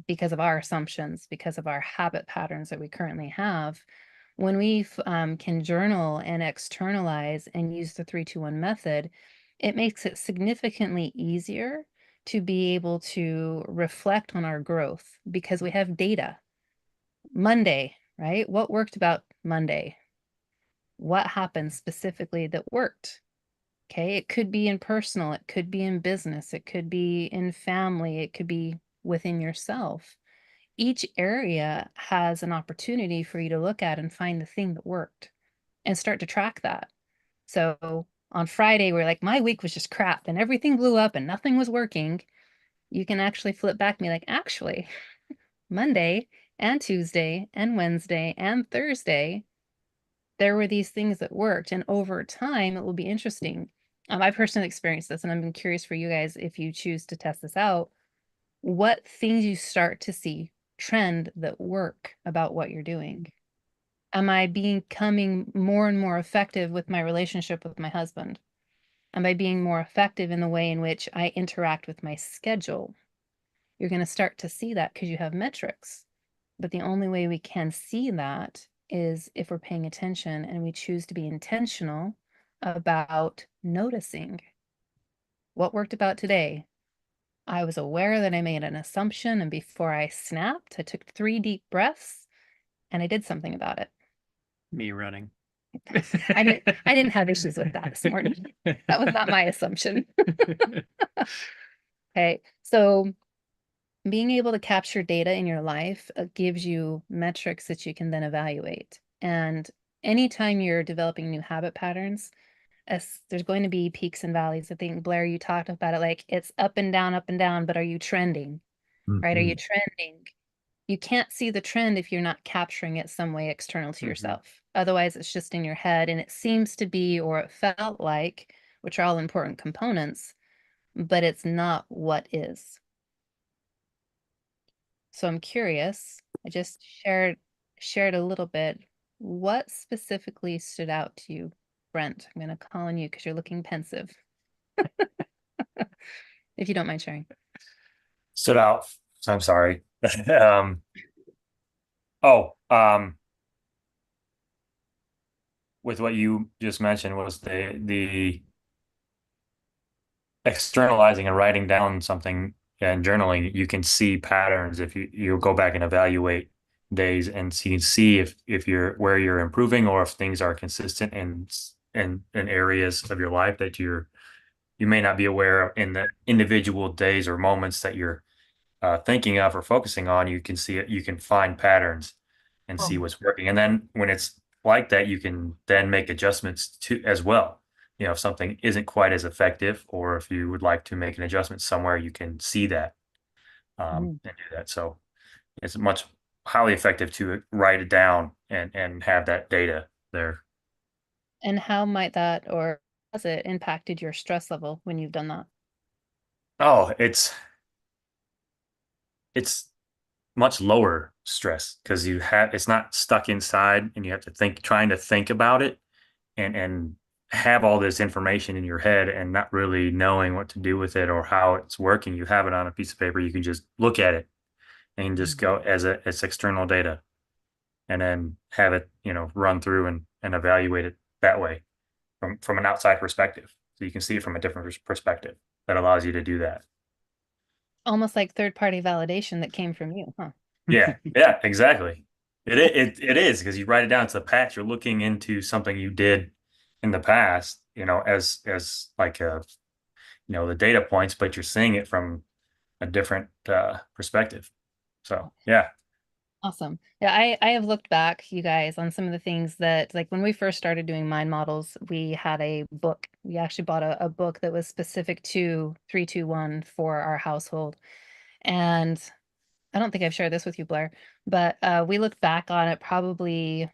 Speaker 8: because of our assumptions, because of our habit patterns that we currently have. When we can journal and externalize and use the 3-2-1 method, it makes it significantly easier to be able to reflect on our growth because we have data. Monday, right? What worked about Monday? What happened specifically that worked? Okay, it could be in personal, it could be in business, it could be in family, it could be within yourself. Each area has an opportunity for you to look at and find the thing that worked and start to track that. So on Friday, we're like, my week was just crap and everything blew up and nothing was working. You can actually flip back and be like, actually, Monday and Tuesday and Wednesday and Thursday, there were these things that worked, and over time it will be interesting. I personally experienced this, and I'm curious for you guys, if you choose to test this out, what things you start to see trend that work about what you're doing. Am I becoming more and more effective with my relationship with my husband? Am I being more effective in the way in which I interact with my schedule? You're going to start to see that because you have metrics. But the only way we can see that is if we're paying attention and we choose to be intentional about noticing what worked about today. I was aware that I made an assumption, and before I snapped, I took 3 deep breaths and I did something about it.
Speaker 7: Me running.
Speaker 8: I didn't have issues with that this morning. That was not my assumption. Okay, so being able to capture data in your life gives you metrics that you can then evaluate. And anytime you're developing new habit patterns, there's going to be peaks and valleys. I think, Blair, you talked about it, like it's up and down, but are you trending? Right? Are you trending? You can't see the trend if you're not capturing it some way external to yourself. Otherwise, it's just in your head, and it seems to be, or it felt like, which are all important components, but it's not what is. So I'm curious, I just shared a little bit. What specifically stood out to you, Brent? I'm going to call on you because you're looking pensive. If you don't mind sharing.
Speaker 10: Stood out. I'm sorry. With what you just mentioned was the externalizing and writing down something and journaling. You can see patterns if you go back and evaluate days, and so you can see if you're where you're improving, or if things are consistent in areas of your life that you may not be aware of in the individual days or moments that you're thinking of or focusing on. You can see it, you can find patterns and see what's working. And then when it's like that, you can then make adjustments to as well. You know, if something isn't quite as effective, or if you would like to make an adjustment somewhere, you can see that and do that. So it's much highly effective to write it down and have that data there.
Speaker 8: And how might that, or has it impacted your stress level when you've done that?
Speaker 10: Oh, it's much lower stress because it's not stuck inside, and you have to trying to think about it and have all this information in your head and not really knowing what to do with it or how it's working. You have it on a piece of paper. You can just look at it and just go as it's external data, and then have it, run through and evaluate it that way from an outside perspective. So you can see it from a different perspective that allows you to do that.
Speaker 8: Almost like third-party validation that came from you, huh?
Speaker 10: Yeah, exactly. It is, because you write it down. It's the past. You're looking into something you did in the past, as like the data points, but you're seeing it from a different perspective. So yeah.
Speaker 8: Awesome. Yeah, I have looked back, you guys, on some of the things that, like when we first started doing mind models, we had a book. We actually bought a book that was specific to 3-2-1 for our household. And I don't think I've shared this with you, Blair, but we looked back on it probably,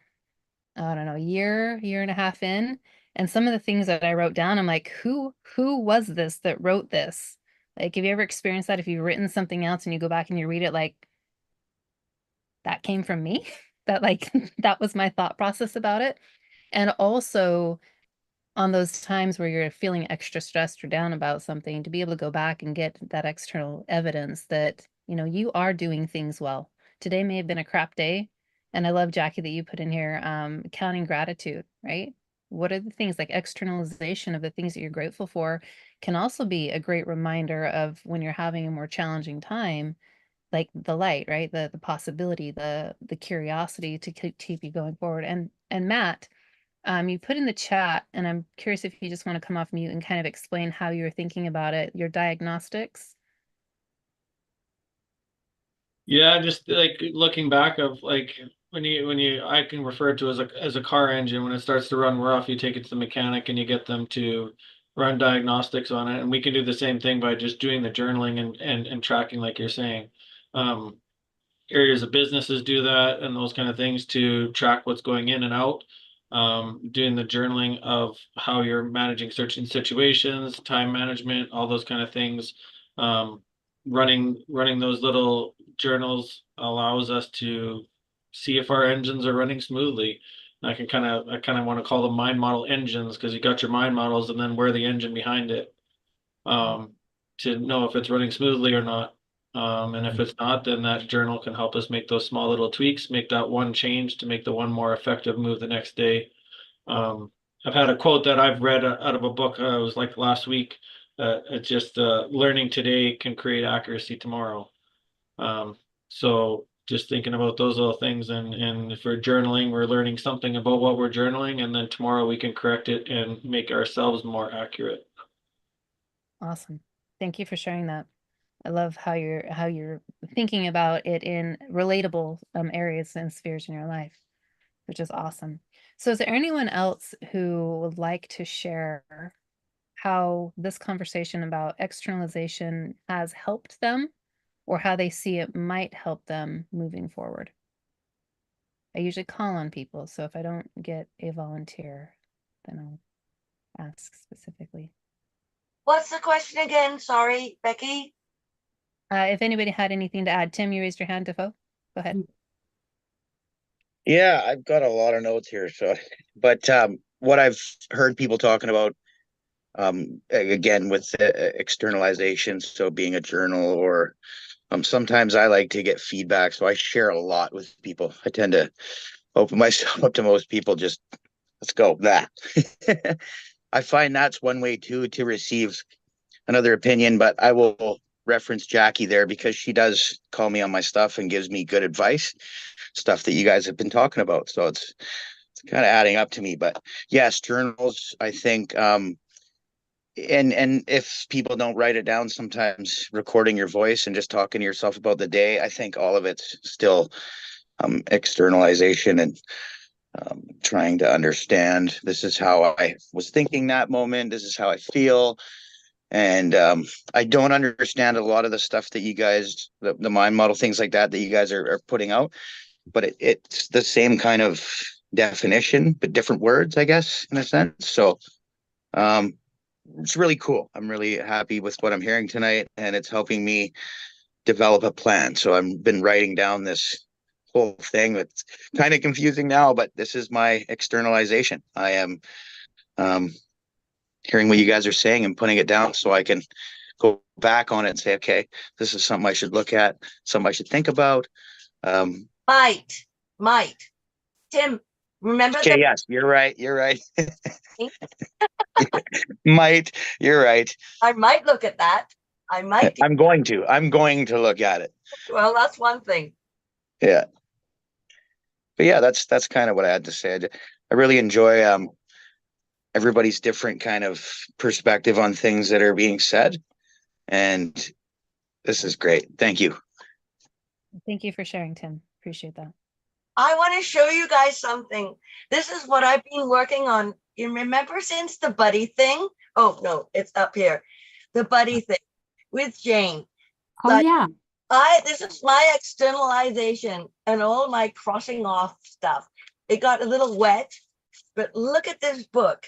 Speaker 8: I don't know, year and a half in. And some of the things that I wrote down, I'm like, who was this that wrote this? Like, have you ever experienced that? If you've written something else and you go back and you read it, like, that came from me, that like, that was my thought process about it. And also on those times where you're feeling extra stressed or down about something, to be able to go back and get that external evidence that, you are doing things well. Today may have been a crap day. And I love, Jackie, that you put in here, counting gratitude, right? What are the things, like externalization of the things that you're grateful for can also be a great reminder of when you're having a more challenging time, like the light, right? The possibility, the curiosity to keep you going forward. And Matt, you put in the chat, and I'm curious if you just want to come off mute and kind of explain how you were thinking about it, your diagnostics.
Speaker 12: Yeah, just like looking back of like I can refer to as a car engine. When it starts to run rough, you take it to the mechanic and you get them to run diagnostics on it. And we can do the same thing by just doing the journaling and tracking, like you're saying. Areas of businesses do that and those kind of things to track what's going in and out. doing the journaling of how you're managing certain situations, time management, all those kind of things. Running those little journals allows us to see if our engines are running smoothly. I kind of want to call them mind model engines, because you got your mind models and then we're the engine behind it, to know if it's running smoothly or not. And if it's not, then that journal can help us make those small little tweaks, make that one change to make the one more effective move the next day. I've had a quote that I've read out of a book. It was like last week. It's just learning today can create accuracy tomorrow. So just thinking about those little things, and if we're journaling, we're learning something about what we're journaling, and then tomorrow we can correct it and make ourselves more accurate.
Speaker 8: Awesome. Thank you for sharing that. I love how you're thinking about it in relatable areas and spheres in your life, which is awesome. So is there anyone else who would like to share how this conversation about externalization has helped them, or how they see it might help them moving forward? I usually call on people, so if I don't get a volunteer, then I'll ask specifically.
Speaker 3: What's the question again? Sorry, Becky.
Speaker 8: If anybody had anything to add. Tim, you raised your hand, Defoe. Go ahead.
Speaker 6: Yeah, I've got a lot of notes here. So, but what I've heard people talking about, again, with externalization, so being a journal, or sometimes I like to get feedback. So I share a lot with people. I tend to open myself up to most people. Just let's go that. I find that's one way too to receive another opinion, but I will reference Jackie there because she does call me on my stuff and gives me good advice, stuff that you guys have been talking about. So it's kind of adding up to me. But yes, journals, I think, and if people don't write it down, sometimes recording your voice and just talking to yourself about the day, I think all of it's still externalization, and trying to understand, this is how I was thinking that moment, this is how I feel. And I don't understand a lot of the stuff that you guys, the mind model, things like that you guys are putting out, but it's the same kind of definition, but different words, I guess, in a sense. So it's really cool. I'm really happy with what I'm hearing tonight, and it's helping me develop a plan. So I've been writing down this whole thing that's kind of confusing now, but this is my externalization. I am hearing what you guys are saying and putting it down so I can go back on it and say, okay, this is something I should look at, something I should think about.
Speaker 3: Might. Tim, remember
Speaker 6: Okay,
Speaker 3: that?
Speaker 6: yes, you're right. Might, you're right.
Speaker 3: I might look at that. I might.
Speaker 6: I'm going to look at it.
Speaker 3: Well, that's one thing.
Speaker 6: Yeah. But yeah, that's kind of what I had to say. I really enjoy everybody's different kind of perspective on things that are being said. And this is great. Thank you.
Speaker 8: Thank you for sharing, Tim. Appreciate that.
Speaker 3: I want to show you guys something. This is what I've been working on. You remember since the buddy thing? Oh, no, it's up here. The buddy thing with Jane.
Speaker 1: Oh, yeah.
Speaker 3: This is my externalization and all my crossing off stuff. It got a little wet, but look at this book.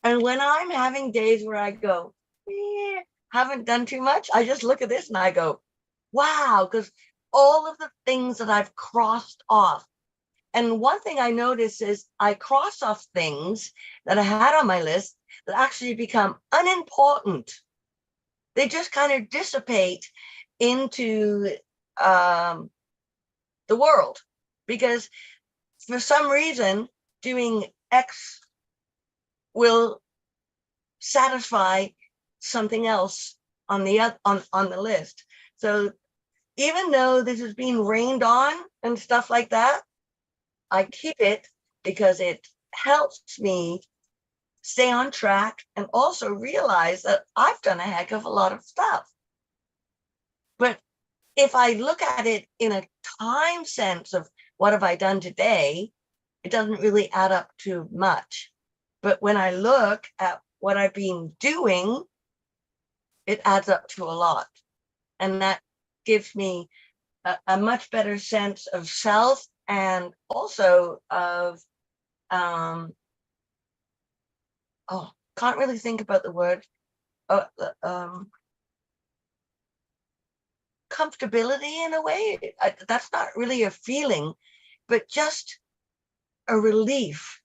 Speaker 3: And when I'm having days where I go, haven't done too much, I just look at this and I go, wow, because all of the things that I've crossed off. And one thing I notice is I cross off things that I had on my list that actually become unimportant. They just kind of dissipate into the world, because for some reason doing X will satisfy something else on the on the list. So even though this is being rained on and stuff like that, I keep it because it helps me stay on track and also realize that I've done a heck of a lot of stuff. But if I look at it in a time sense of what have I done today, it doesn't really add up to much. But when I look at what I've been doing, it adds up to a lot. And that gives me a much better sense of self, and also of oh, can't really think about the word. Comfortability in a way. That's not really a feeling, but just a relief.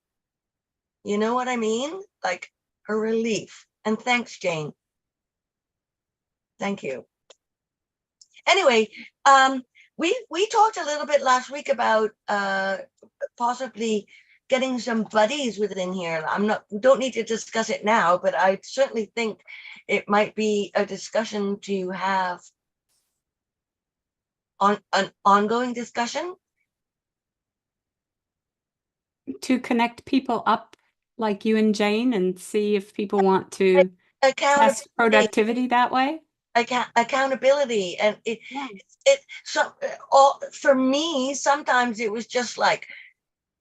Speaker 3: You know what I mean? Like a relief. And thanks, Jane. Thank you. Anyway, we talked a little bit last week about possibly getting some buddies within here. We don't need to discuss it now, but I certainly think it might be a discussion to have on an ongoing discussion.
Speaker 1: To connect people up like you and Jane and see if people want to test productivity that way.
Speaker 3: Accountability, and for me, sometimes it was just like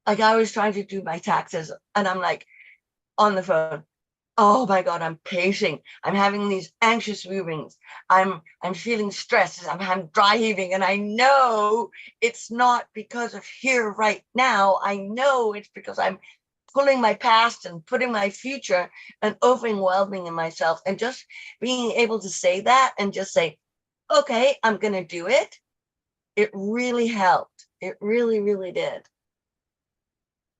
Speaker 3: I was trying to do my taxes and I'm like on the phone, oh my God, I'm pacing, I'm having these anxious movements, I'm feeling stressed, I'm dry heaving, and I know it's not because of here right now. I know it's because I'm pulling my past and putting my future and overwhelming in myself, and just being able to say that and just say, okay, I'm gonna do it. It really helped. It really, really did.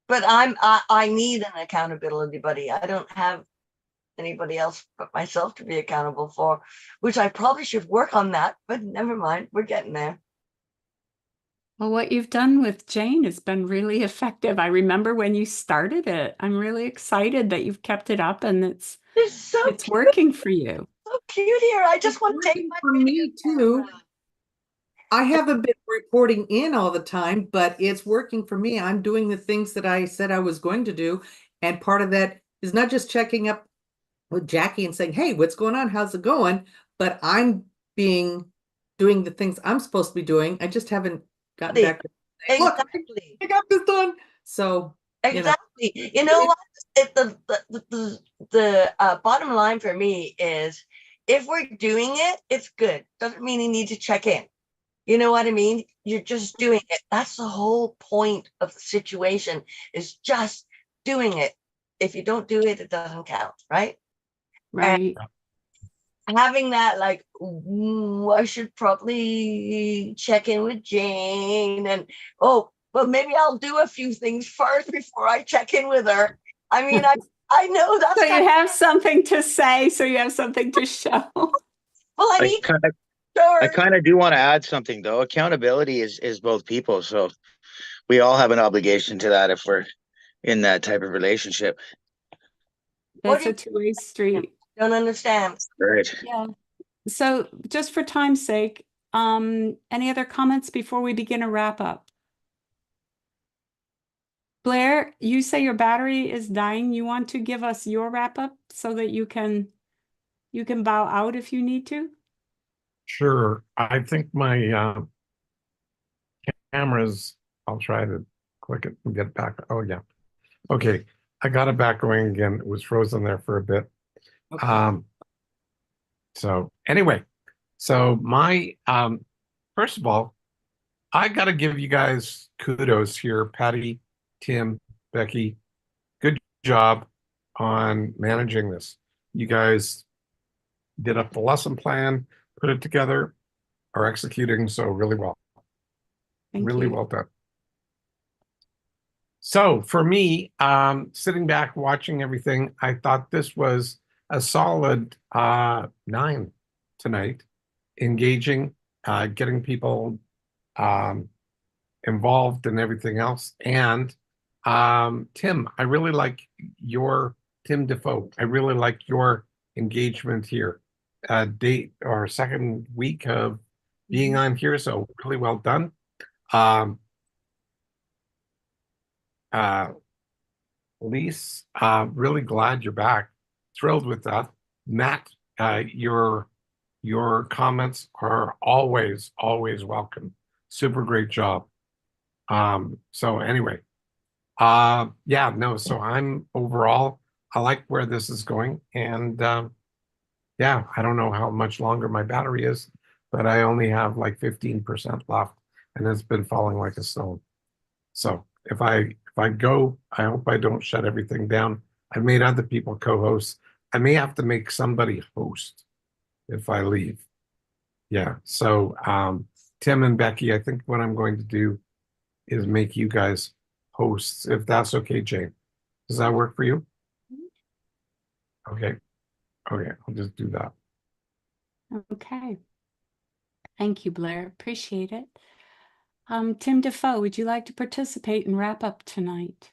Speaker 3: But I need an accountability buddy. I don't have anybody else but myself to be accountable for, which I probably should work on that, but never mind, we're getting there.
Speaker 1: Well, what you've done with Jane has been really effective. I remember when you started it. I'm really excited that you've kept it up and it's working for you.
Speaker 3: So cute here. I just want to take my
Speaker 5: for me too. I haven't been reporting in all the time, but it's working for me. I'm doing the things that I said I was going to do. And part of that is not just checking up with Jackie and saying, hey, what's going on? How's it going? But I'm doing the things I'm supposed to be doing. I just haven't gotten back to saying, look, I got this done. So
Speaker 3: exactly. You know what? The bottom line for me is, if we're doing it, it's good. Doesn't mean you need to check in. You know what I mean? You're just doing it. That's the whole point of the situation, is just doing it. If you don't do it, it doesn't count, right?
Speaker 1: Right.
Speaker 3: And having that, like, I should probably check in with Jane, and well, maybe I'll do a few things first before I check in with her. I mean, I know that's
Speaker 1: so you have something to say, so you have something to show.
Speaker 3: Well, I
Speaker 6: kind of do want to add something though. Accountability is both people, so we all have an obligation to that if we're in that type of relationship.
Speaker 1: That's a two-way street.
Speaker 3: Don't understand.
Speaker 6: Right.
Speaker 1: Yeah. So just for time's sake, any other comments before we begin a wrap up? Blair, you say your battery is dying. You want to give us your wrap up so that you can bow out if you need to?
Speaker 2: Sure. I think my cameras, I'll try to click it and get back. Oh yeah. Okay. I got it back going again. It was frozen there for a bit. Okay. So anyway, so my first of all, I got to give you guys kudos here, Patty, Tim, Becky. Good job on managing this. You guys did up the lesson plan, put it together, are executing so really well. Really well done. So for me, sitting back watching everything, I thought this was a solid 9 tonight. Engaging, getting people involved and everything else. And Tim, I really like Tim Defoe. I really like your engagement here. Date or second week of being on here, so really well done. Lise, really glad you're back. Thrilled with that. Matt, your comments are always welcome. Super great job. So anyway, yeah, no, so I'm overall, I like where this is going, and yeah, I don't know how much longer my battery is, but I only have like 15% left, and it's been falling like a stone. So if I go, I hope I don't shut everything down. I've made other people co-hosts. I may have to make somebody host if I leave. Yeah, so Tim and Becky, I think what I'm going to do is make you guys hosts, if that's okay, Jane. Does that work for you? Okay. Okay, I'll just do that.
Speaker 1: Okay. Thank you, Blair. Appreciate it. Tim Defoe, would you like to participate and wrap up tonight?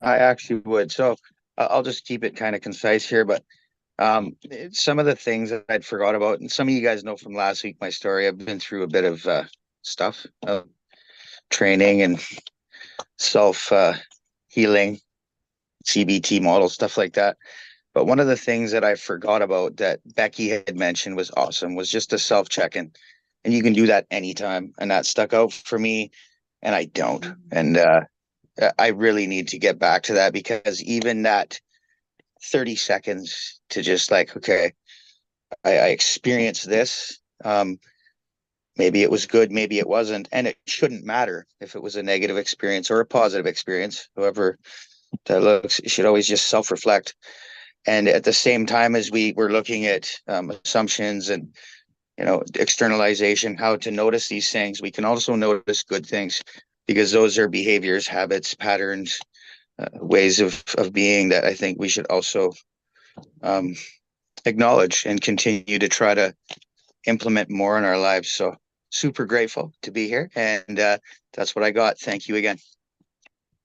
Speaker 6: I actually would. So I'll just keep it kind of concise here, but some of the things that I'd forgot about, and some of you guys know from last week my story. I've been through a bit of stuff, training and self healing, CBT model, stuff like that. But one of the things that I forgot about that Becky had mentioned was awesome, was just a self check-in. And you can do that anytime. And that stuck out for me, and I don't. And I really need to get back to that, because even that 30 seconds to just like, okay, I experienced this. Maybe it was good, maybe it wasn't. And it shouldn't matter if it was a negative experience or a positive experience, however that looks. You should always just self-reflect. And at the same time as we were looking at assumptions and, you know, externalization, how to notice these things, we can also notice good things, because those are behaviors, habits, patterns, ways of being that I think we should also acknowledge and continue to try to implement more in our lives. So super grateful to be here. And that's what I got. Thank you again.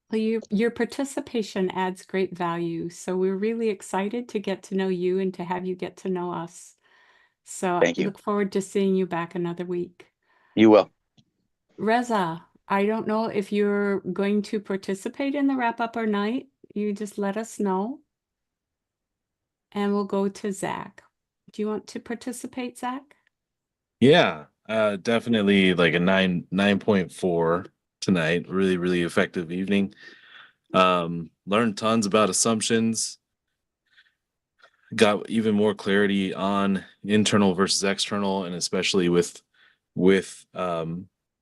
Speaker 1: Well, your participation adds great value. So we're really excited to get to know you and to have you get to know us. So
Speaker 6: Thank
Speaker 1: I
Speaker 6: you.
Speaker 1: look forward to seeing you back another week.
Speaker 6: You will.
Speaker 1: Reza, I don't know if you're going to participate in the wrap up or not. You just let us know. And we'll go to Zach. Do you want to participate, Zach?
Speaker 9: Yeah, definitely like a 9.4 tonight. Really, really effective evening. Learned tons about assumptions. Got even more clarity on internal versus external, and especially with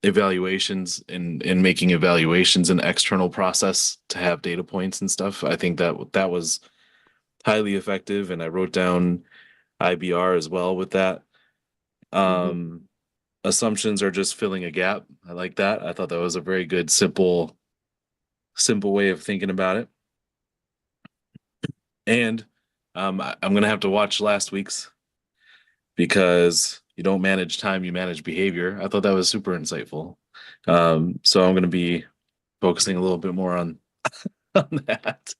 Speaker 9: evaluations and making evaluations an external process to have data points and stuff. I think that was highly effective, and I wrote down IBR as well with that. Assumptions are just filling a gap. I like that. I thought that was a very good, simple way of thinking about it. And I'm going to have to watch last week's, because you don't manage time, you manage behavior. I thought that was super insightful. So I'm going to be focusing a little bit more on that.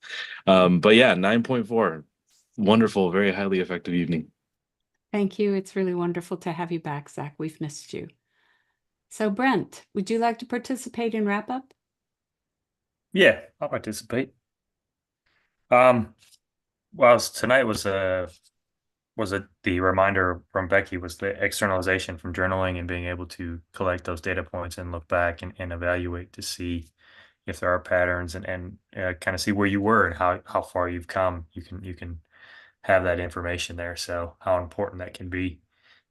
Speaker 9: But yeah, 9.4. Wonderful, very highly effective evening.
Speaker 1: Thank you. It's really wonderful to have you back, Zach. We've missed you. So Brent, would you like to participate in wrap up?
Speaker 10: Yeah, I'll participate. Well, tonight was the reminder from Becky was the externalization from journaling and being able to collect those data points and look back and evaluate to see if there are patterns and kind of see where you were and how far you've come. You can have that information there. So how important that can be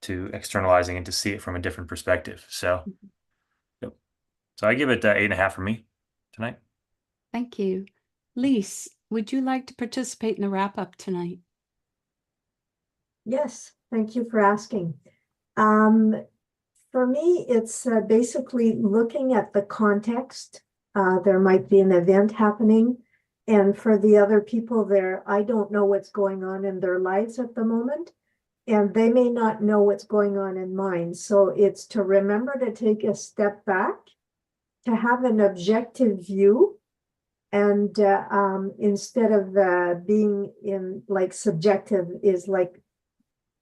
Speaker 10: to externalizing and to see it from a different perspective. So, yep. So I give it 8.5 for me tonight.
Speaker 1: Thank you. Lise, would you like to participate in the wrap up tonight?
Speaker 13: Yes, thank you for asking. For me, it's basically looking at the context. There might be an event happening, and for the other people there, I don't know what's going on in their lives at the moment, and they may not know what's going on in mine. So it's to remember to take a step back, to have an objective view, and instead of being in like subjective is like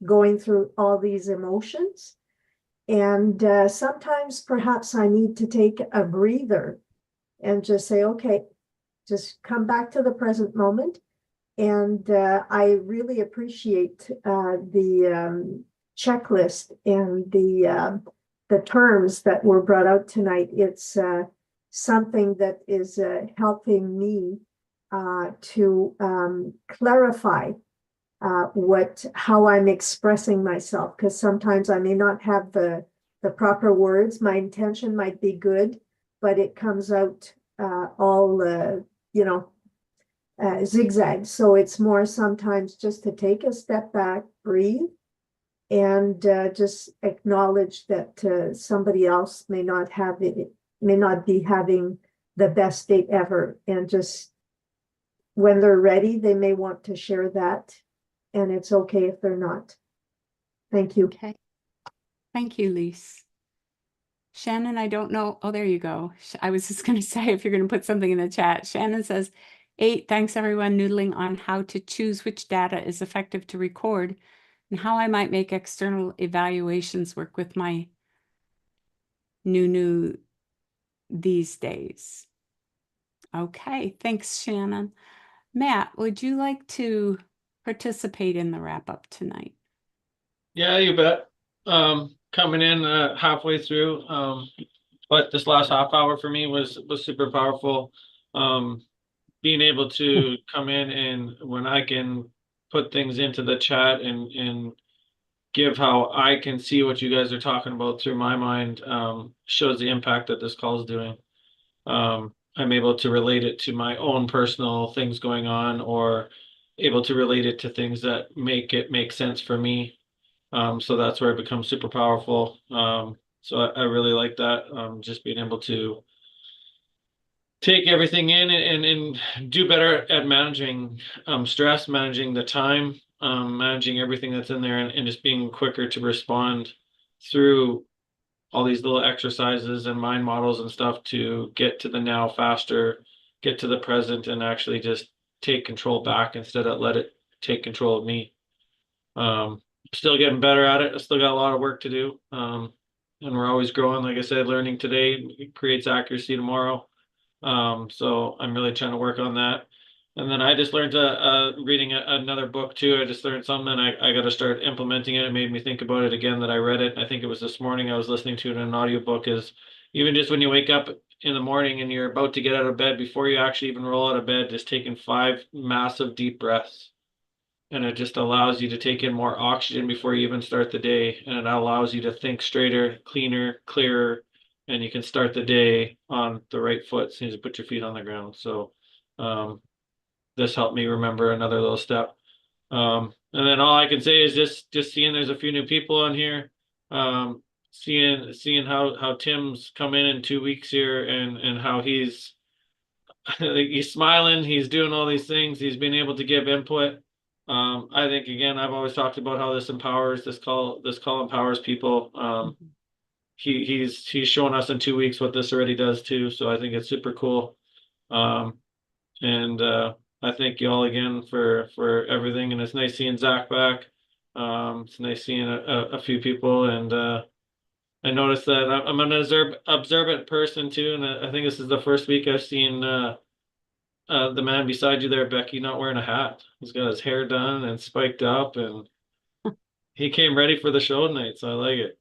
Speaker 13: going through all these emotions. And sometimes perhaps I need to take a breather and just say, okay, just come back to the present moment. And I really appreciate the checklist and the terms that were brought out tonight. It's something that is helping me to clarify how I'm expressing myself, because sometimes I may not have the proper words. My intention might be good, but it comes out all, you know, zigzag. So it's more sometimes just to take a step back, breathe, and just acknowledge that somebody else may not have it, may not be having the best date ever, and just when they're ready, they may want to share that, and it's okay if they're not. Thank you.
Speaker 1: Okay. Thank you, Lise. Shannon, I don't know. Oh, there you go. I was just going to say, if you're going to put something in the chat, Shannon says, 8, thanks everyone noodling on how to choose which data is effective to record and how I might make external evaluations work with my new these days. Okay, thanks, Shannon. Matt, would you like to participate in the wrap up tonight?
Speaker 12: Yeah, you bet. Coming in halfway through, but this last half hour for me was super powerful. Being able to come in and when I can put things into the chat and give how I can see what you guys are talking about through my mind, shows the impact that this call is doing. I'm able to relate it to my own personal things going on, or able to relate it to things that make sense for me. So that's where it becomes super powerful. So I really like that. Just being able to take everything in and do better at managing stress, managing the time, managing everything that's in there, and just being quicker to respond through all these little exercises and mind models and stuff to get to the now faster, get to the present, and actually just take control back instead of let it take control of me. Still getting better at it. I still got a lot of work to do. And we're always growing. Like I said, learning today creates accuracy tomorrow. So I'm really trying to work on that. And then I just learned reading another book too. I just learned something, and I got to start implementing it. It made me think about it again that I read it. I think it was this morning I was listening to it in an audiobook. Is even just when you wake up in the morning and you're about to get out of bed, before you actually even roll out of bed, just taking 5 massive deep breaths. And it just allows you to take in more oxygen before you even start the day. And it allows you to think straighter, cleaner, clearer, and you can start the day on the right foot as soon as you put your feet on the ground. So this helped me remember another little step. And then all I can say is just seeing there's a few new people on here. Seeing how Tim's come in 2 weeks here and how he's smiling, he's doing all these things, he's been able to give input. I think again, I've always talked about how this call empowers people. He's shown us in 2 weeks what this already does too. So I think it's super cool. And I thank you all again for everything. And it's nice seeing Zach back. It's nice seeing a few people, and I noticed that I'm an observant person too. And I think this is the first week I've seen the man beside you there, Becky, not wearing a hat. He's got his hair done and spiked up, and he came ready for the show tonight. So I like it.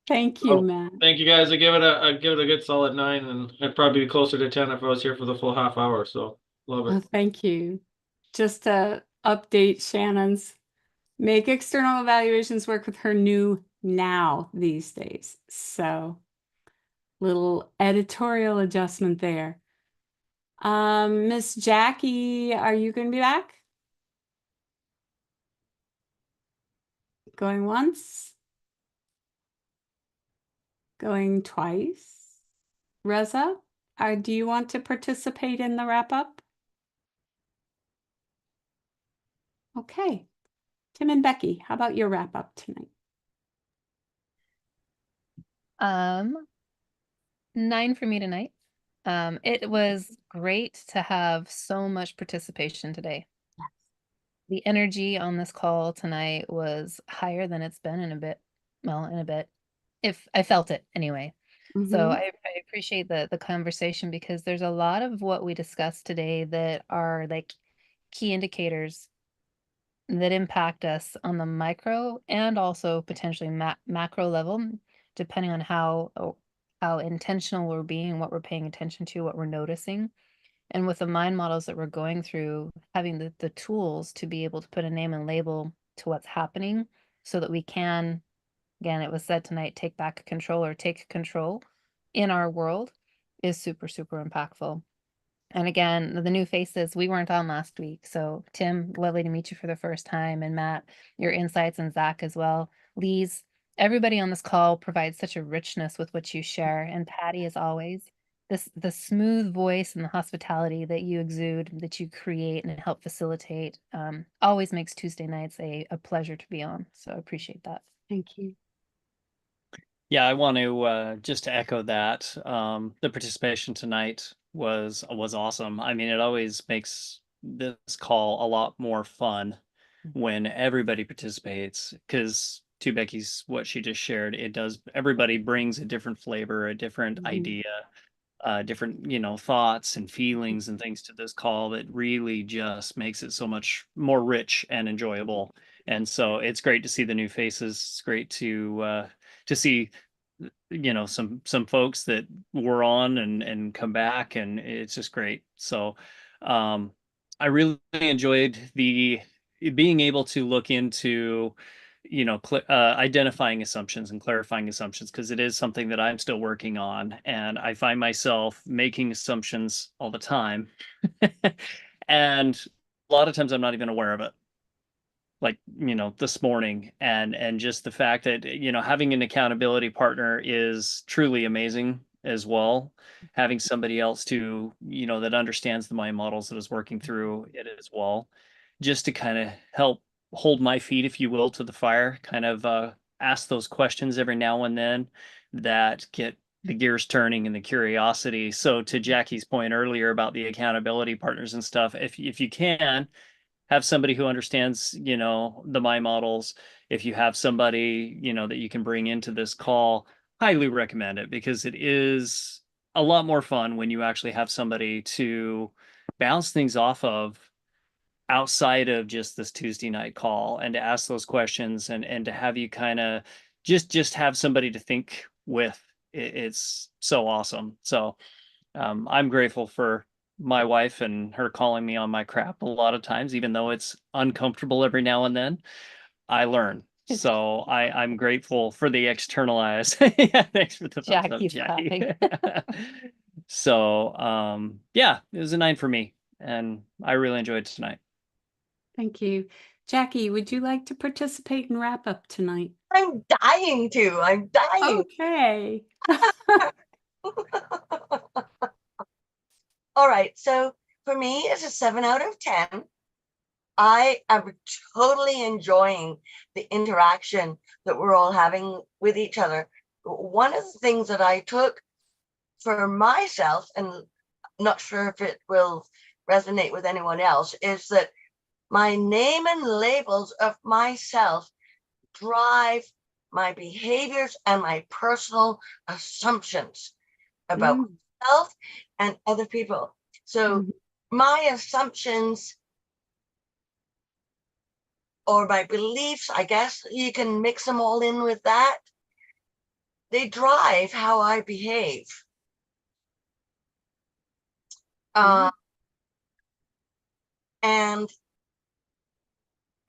Speaker 1: Thank you, Matt.
Speaker 12: Thank you guys. I give it a good solid 9, and I'd probably be closer to 10 if I was here for the full half hour. So love it.
Speaker 1: Oh, thank you. Just to update Shannon's, make external evaluations work with her new now these days. So little editorial adjustment there. Miss Jackie, are you going to be back? Going once? Going twice? Reza, do you want to participate in the wrap up? Okay. Tim and Becky, how about your wrap up tonight?
Speaker 8: 9 for me tonight. It was great to have so much participation today. The energy on this call tonight was higher than it's been in a bit. Well, in a bit. If I felt it anyway. So I appreciate the conversation, because there's a lot of what we discussed today that are like key indicators that impact us on the micro and also potentially macro level, depending on how intentional we're being, what we're paying attention to, what we're noticing. And with the mind models that we're going through, having the tools to be able to put a name and label to what's happening so that we can, again, it was said tonight, take back control or take control in our world is super, super impactful. And again, the new faces, we weren't on last week. So Tim, lovely to meet you for the first time. And Matt, your insights, and Zach as well. Lise, everybody on this call provides such a richness with what you share. And Patty, as always, the smooth voice and the hospitality that you exude, that you create and help facilitate, always makes Tuesday nights a pleasure to be on. So I appreciate that.
Speaker 1: Thank you.
Speaker 7: Yeah, I want to just to echo that. The participation tonight was awesome. I mean, it always makes this call a lot more fun when everybody participates, because to Becky's what she just shared, it does, everybody brings a different flavor, a different idea, different, thoughts and feelings and things to this call that really just makes it so much more rich and enjoyable. And so it's great to see the new faces. It's great to see some folks that were on and come back, and it's just great. So I really enjoyed being able to look into identifying assumptions and clarifying assumptions, because it is something that I'm still working on, and I find myself making assumptions all the time. And a lot of times I'm not even aware of it, like this morning. And just the fact that having an accountability partner is truly amazing as well. Having somebody else to that understands the mind models, that is working through it as well, just to kind of help hold my feet, if you will, to the fire, kind of ask those questions every now and then that get the gears turning and the curiosity. So to Jackie's point earlier about the accountability partners and stuff, if you can have somebody who understands, the mind models, if you have somebody, that you can bring into this call, highly recommend it, because it is a lot more fun when you actually have somebody to bounce things off of outside of just this Tuesday night call, and to ask those questions, and to have you kind of just have somebody to think with. It's so awesome. So I'm grateful for my wife and her calling me on my crap a lot of times, even though it's uncomfortable every now and then. I learn. So I'm grateful for the externalized. Yeah, thanks for the thumbs up,
Speaker 8: Jackie's
Speaker 7: Jackie.
Speaker 8: clapping.
Speaker 7: So yeah, it was a 9 for me, and I really enjoyed tonight.
Speaker 1: Thank you. Jackie, would you like to participate and wrap up tonight?
Speaker 3: I'm dying to. I'm dying.
Speaker 1: Okay.
Speaker 3: All right. So for me, it's a 7 out of 10. I am totally enjoying the interaction that we're all having with each other. One of the things that I took for myself, and not sure if it will resonate with anyone else, is that my name and labels of myself drive my behaviors and my personal assumptions about myself and other people. So my assumptions, or my beliefs, I guess you can mix them all in with that, they drive how I behave. And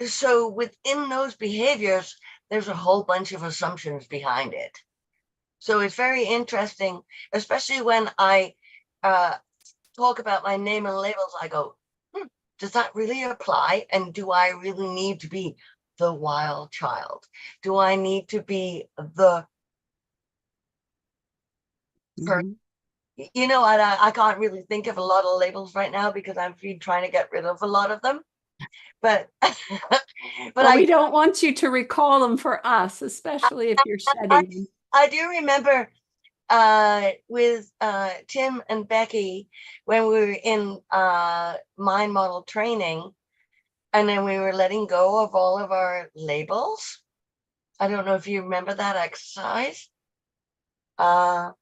Speaker 3: so within those behaviors, there's a whole bunch of assumptions behind it. So it's very interesting, especially when I talk about my name and labels. I go, does that really apply? And do I really need to be the wild child? Do I need to be the person? I can't really think of a lot of labels right now because I'm trying to get rid of a lot of them. But
Speaker 1: well, we don't want you to recall them for us, especially if you're shedding.
Speaker 3: I do remember with Tim and Becky when we were in mind model training, and then we were letting go of all of our labels. I don't know if you remember that exercise. Now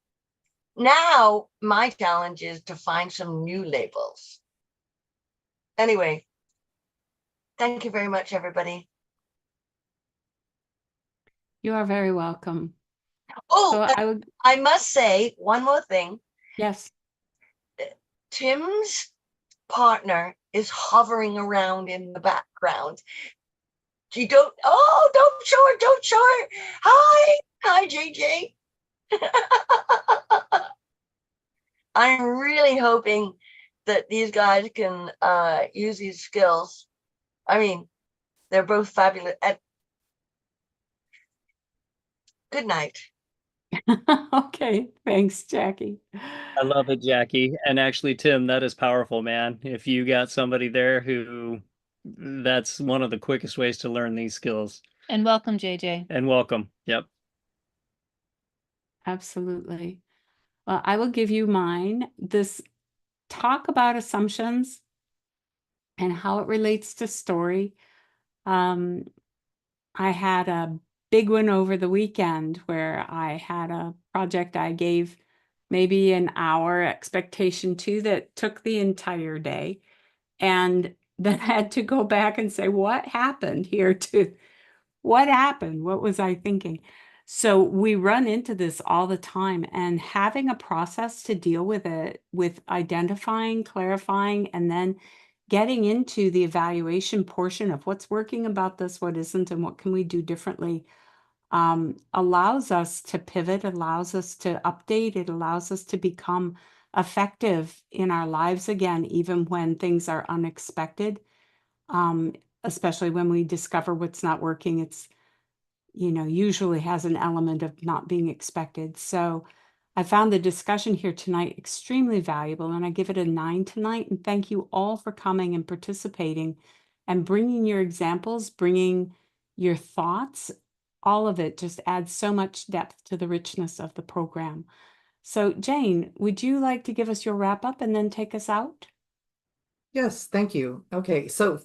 Speaker 3: my challenge is to find some new labels. Anyway, thank you very much, everybody.
Speaker 1: You are very welcome.
Speaker 3: Oh, so I must say one more thing.
Speaker 1: Yes.
Speaker 3: Tim's partner is hovering around in the background. Don't show her. Hi, JJ. I'm really hoping that these guys can use these skills. I mean, they're both fabulous. Good night.
Speaker 1: Okay, thanks, Jackie.
Speaker 7: I love it, Jackie. And actually, Tim, that is powerful, man. If you got somebody there who that's one of the quickest ways to learn these skills.
Speaker 8: And welcome, JJ.
Speaker 7: And welcome. Yep.
Speaker 1: Absolutely. Well, I will give you mine. This talk about assumptions and how it relates to story. I had a big one over the weekend where I had a project I gave maybe an hour expectation to that took the entire day. And then I had to go back and say, what happened here to what happened? What was I thinking? So we run into this all the time, and having a process to deal with it, with identifying, clarifying, and then getting into the evaluation portion of what's working about this, what isn't, and what can we do differently, allows us to pivot, allows us to update, it allows us to become effective in our lives again, even when things are unexpected, especially when we discover what's not working. It's, usually has an element of not being expected. So I found the discussion here tonight extremely valuable, and I give it a 9 tonight. And thank you all for coming and participating and bringing your examples, bringing your thoughts. All of it just adds so much depth to the richness of the program. So Jane, would you like to give us your wrap up and then take us out?
Speaker 5: Yes, thank you. Okay, so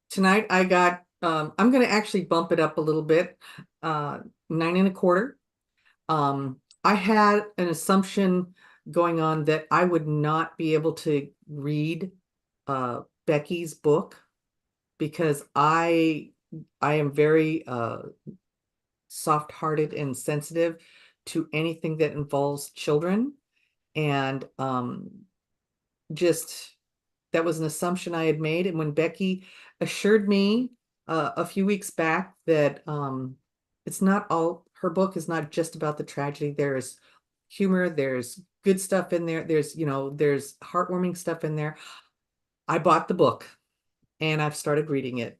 Speaker 5: tonight I got I'm going to actually bump it up a little bit, 9.25. I had an assumption going on that I would not be able to read Becky's book because I am very soft-hearted and sensitive to anything that involves children, and just that was an assumption I had made. And when Becky assured me a few weeks back that it's not all, her book is not just about the tragedy. There's humor, there's good stuff in there. There's, there's heartwarming stuff in there. I bought the book and I've started reading it.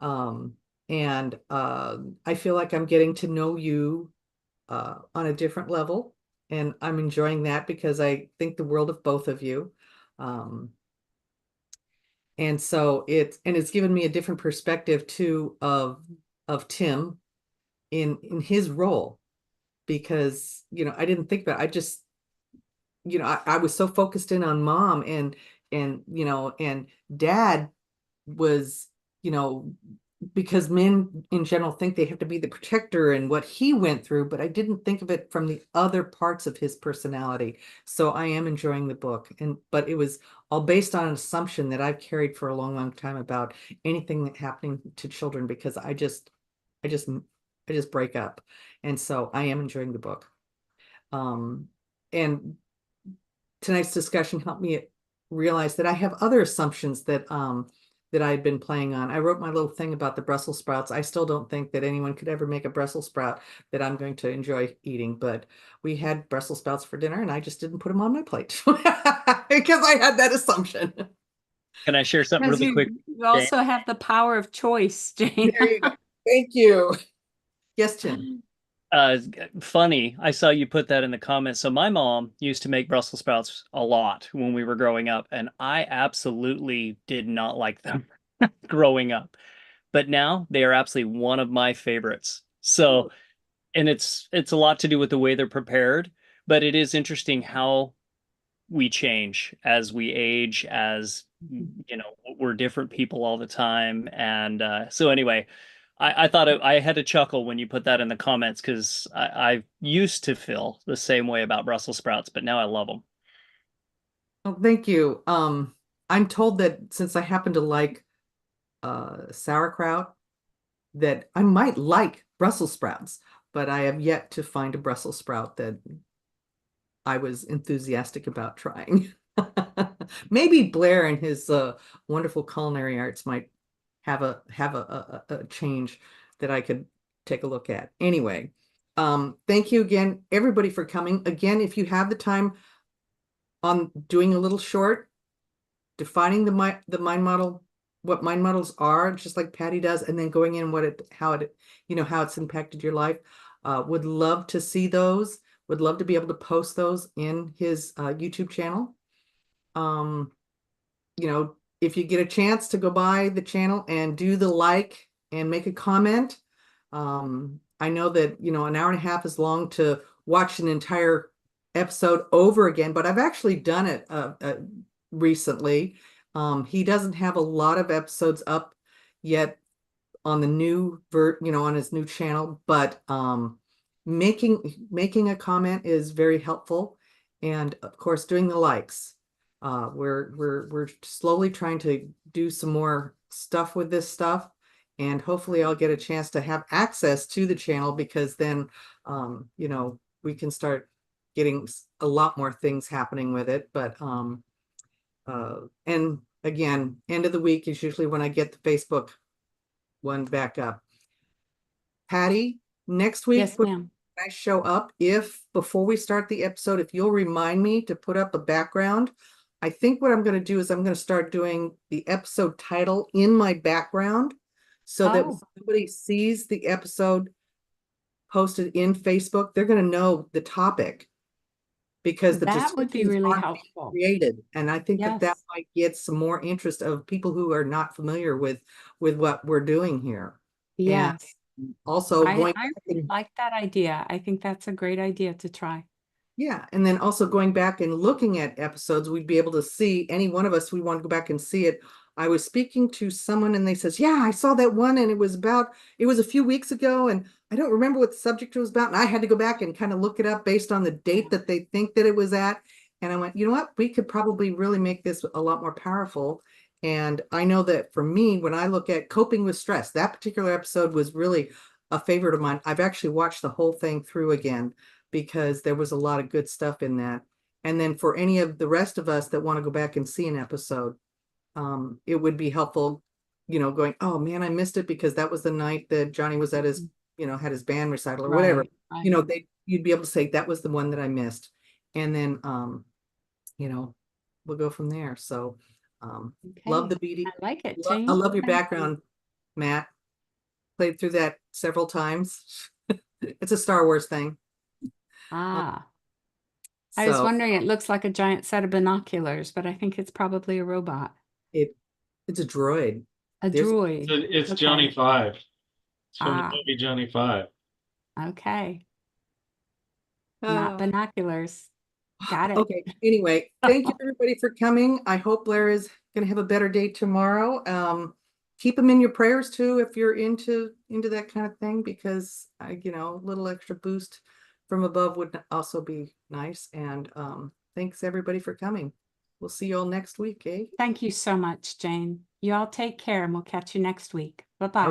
Speaker 5: And I feel like I'm getting to know you on a different level. And I'm enjoying that because I think the world of both of you. And so it's given me a different perspective too of Tim in his role, because I didn't think about it. I just I was so focused in on mom and and dad was because men in general think they have to be the protector and what he went through, but I didn't think of it from the other parts of his personality. So I am enjoying the book, but it was all based on an assumption that I've carried for a long, long time about anything that happening to children, because I just break up. And so I am enjoying the book. And tonight's discussion helped me realize that I have other assumptions that I've been playing on. I wrote my little thing about the Brussels sprouts. I still don't think that anyone could ever make a Brussels sprout that I'm going to enjoy eating, but we had Brussels sprouts for dinner and I just didn't put them on my plate because I had that assumption.
Speaker 7: Can I share something really quick?
Speaker 1: You also have the power of choice, Jane.
Speaker 5: There you go. Thank you. Yes, Tim.
Speaker 7: Funny, I saw you put that in the comments. So my mom used to make Brussels sprouts a lot when we were growing up, and I absolutely did not like them growing up. But now they are absolutely one of my favorites. So, and it's a lot to do with the way they're prepared, but it is interesting how we change as we age, as we're different people all the time. And so anyway, I thought I had a chuckle when you put that in the comments, because I used to feel the same way about Brussels sprouts, but now I love them.
Speaker 5: Well, thank you. I'm told that since I happen to like sauerkraut, that I might like Brussels sprouts, but I have yet to find a Brussels sprout that I was enthusiastic about trying. Maybe Blair and his wonderful culinary arts might have a change that I could take a look at. Anyway, thank you again, everybody, for coming. Again, if you have the time, on doing a little short, defining the mind model, what mind models are, just like Patty does, and then going in how it's impacted your life. Would love to see those. Would love to be able to post those in his YouTube channel. If you get a chance to go by the channel and do the like and make a comment. I know that, an hour and a half is long to watch an entire episode over again, but I've actually done it recently. He doesn't have a lot of episodes up yet on the new on his new channel, but making a comment is very helpful. And of course, doing the likes. We're slowly trying to do some more stuff with this stuff, and hopefully I'll get a chance to have access to the channel, because then we can start getting a lot more things happening with it. But and again, end of the week is usually when I get the Facebook one back up. Patty, next week,
Speaker 1: Yes, ma'am.
Speaker 5: when I show up, if before we start the episode, if you'll remind me to put up a background, I think what I'm going to do is I'm going to start doing the episode title in my background, so that when somebody sees the episode posted in Facebook, they're going to know the topic, because the
Speaker 1: That would be
Speaker 5: description's
Speaker 1: really
Speaker 5: on
Speaker 1: helpful.
Speaker 5: created. And I think that
Speaker 1: Yes.
Speaker 5: might get some more interest of people who are not familiar with what we're doing here.
Speaker 1: Yes.
Speaker 5: And also
Speaker 1: I
Speaker 5: going
Speaker 1: really like that idea. I think that's a great idea to try.
Speaker 5: Yeah, and then also going back and looking at episodes, we'd be able to see any one of us, we want to go back and see it. I was speaking to someone and they says, yeah, I saw that one, and it was a few weeks ago, and I don't remember what the subject was about. And I had to go back and kind of look it up based on the date that they think that it was at. And I went, you know what, we could probably really make this a lot more powerful. And I know that for me, when I look at coping with stress, that particular episode was really a favorite of mine. I've actually watched the whole thing through again, because there was a lot of good stuff in that. And then for any of the rest of us that want to go back and see an episode, it would be helpful, going, oh man, I missed it because that was the night that Johnny was at his, had his band recital or whatever.
Speaker 1: Right.
Speaker 5: You'd be able to say that was the one that I missed. And then, we'll go from there. So, love the BD.
Speaker 1: I like it,
Speaker 5: I
Speaker 1: Jane.
Speaker 5: love your
Speaker 1: Thank you.
Speaker 5: background, Matt. Played through that several times. It's a Star Wars thing.
Speaker 1: I was
Speaker 5: So
Speaker 1: wondering, it looks like a giant set of binoculars, but I think it's probably a robot.
Speaker 5: it's a droid.
Speaker 1: A
Speaker 5: There's-
Speaker 1: droid.
Speaker 12: It's
Speaker 1: Okay.
Speaker 12: Johnny 5. It's from
Speaker 1: Ah.
Speaker 12: the movie Johnny 5.
Speaker 1: Okay. Not binoculars. Got it.
Speaker 5: Okay, anyway, thank you everybody for coming. I hope Blair is gonna have a better day tomorrow. Keep them in your prayers too, if you're into that kind of thing, because a little extra boost from above would also be nice. And thanks everybody for coming. We'll see you all next week, eh?
Speaker 1: Thank you so much, Jane. You all take care, and we'll catch you next week. Bye-bye.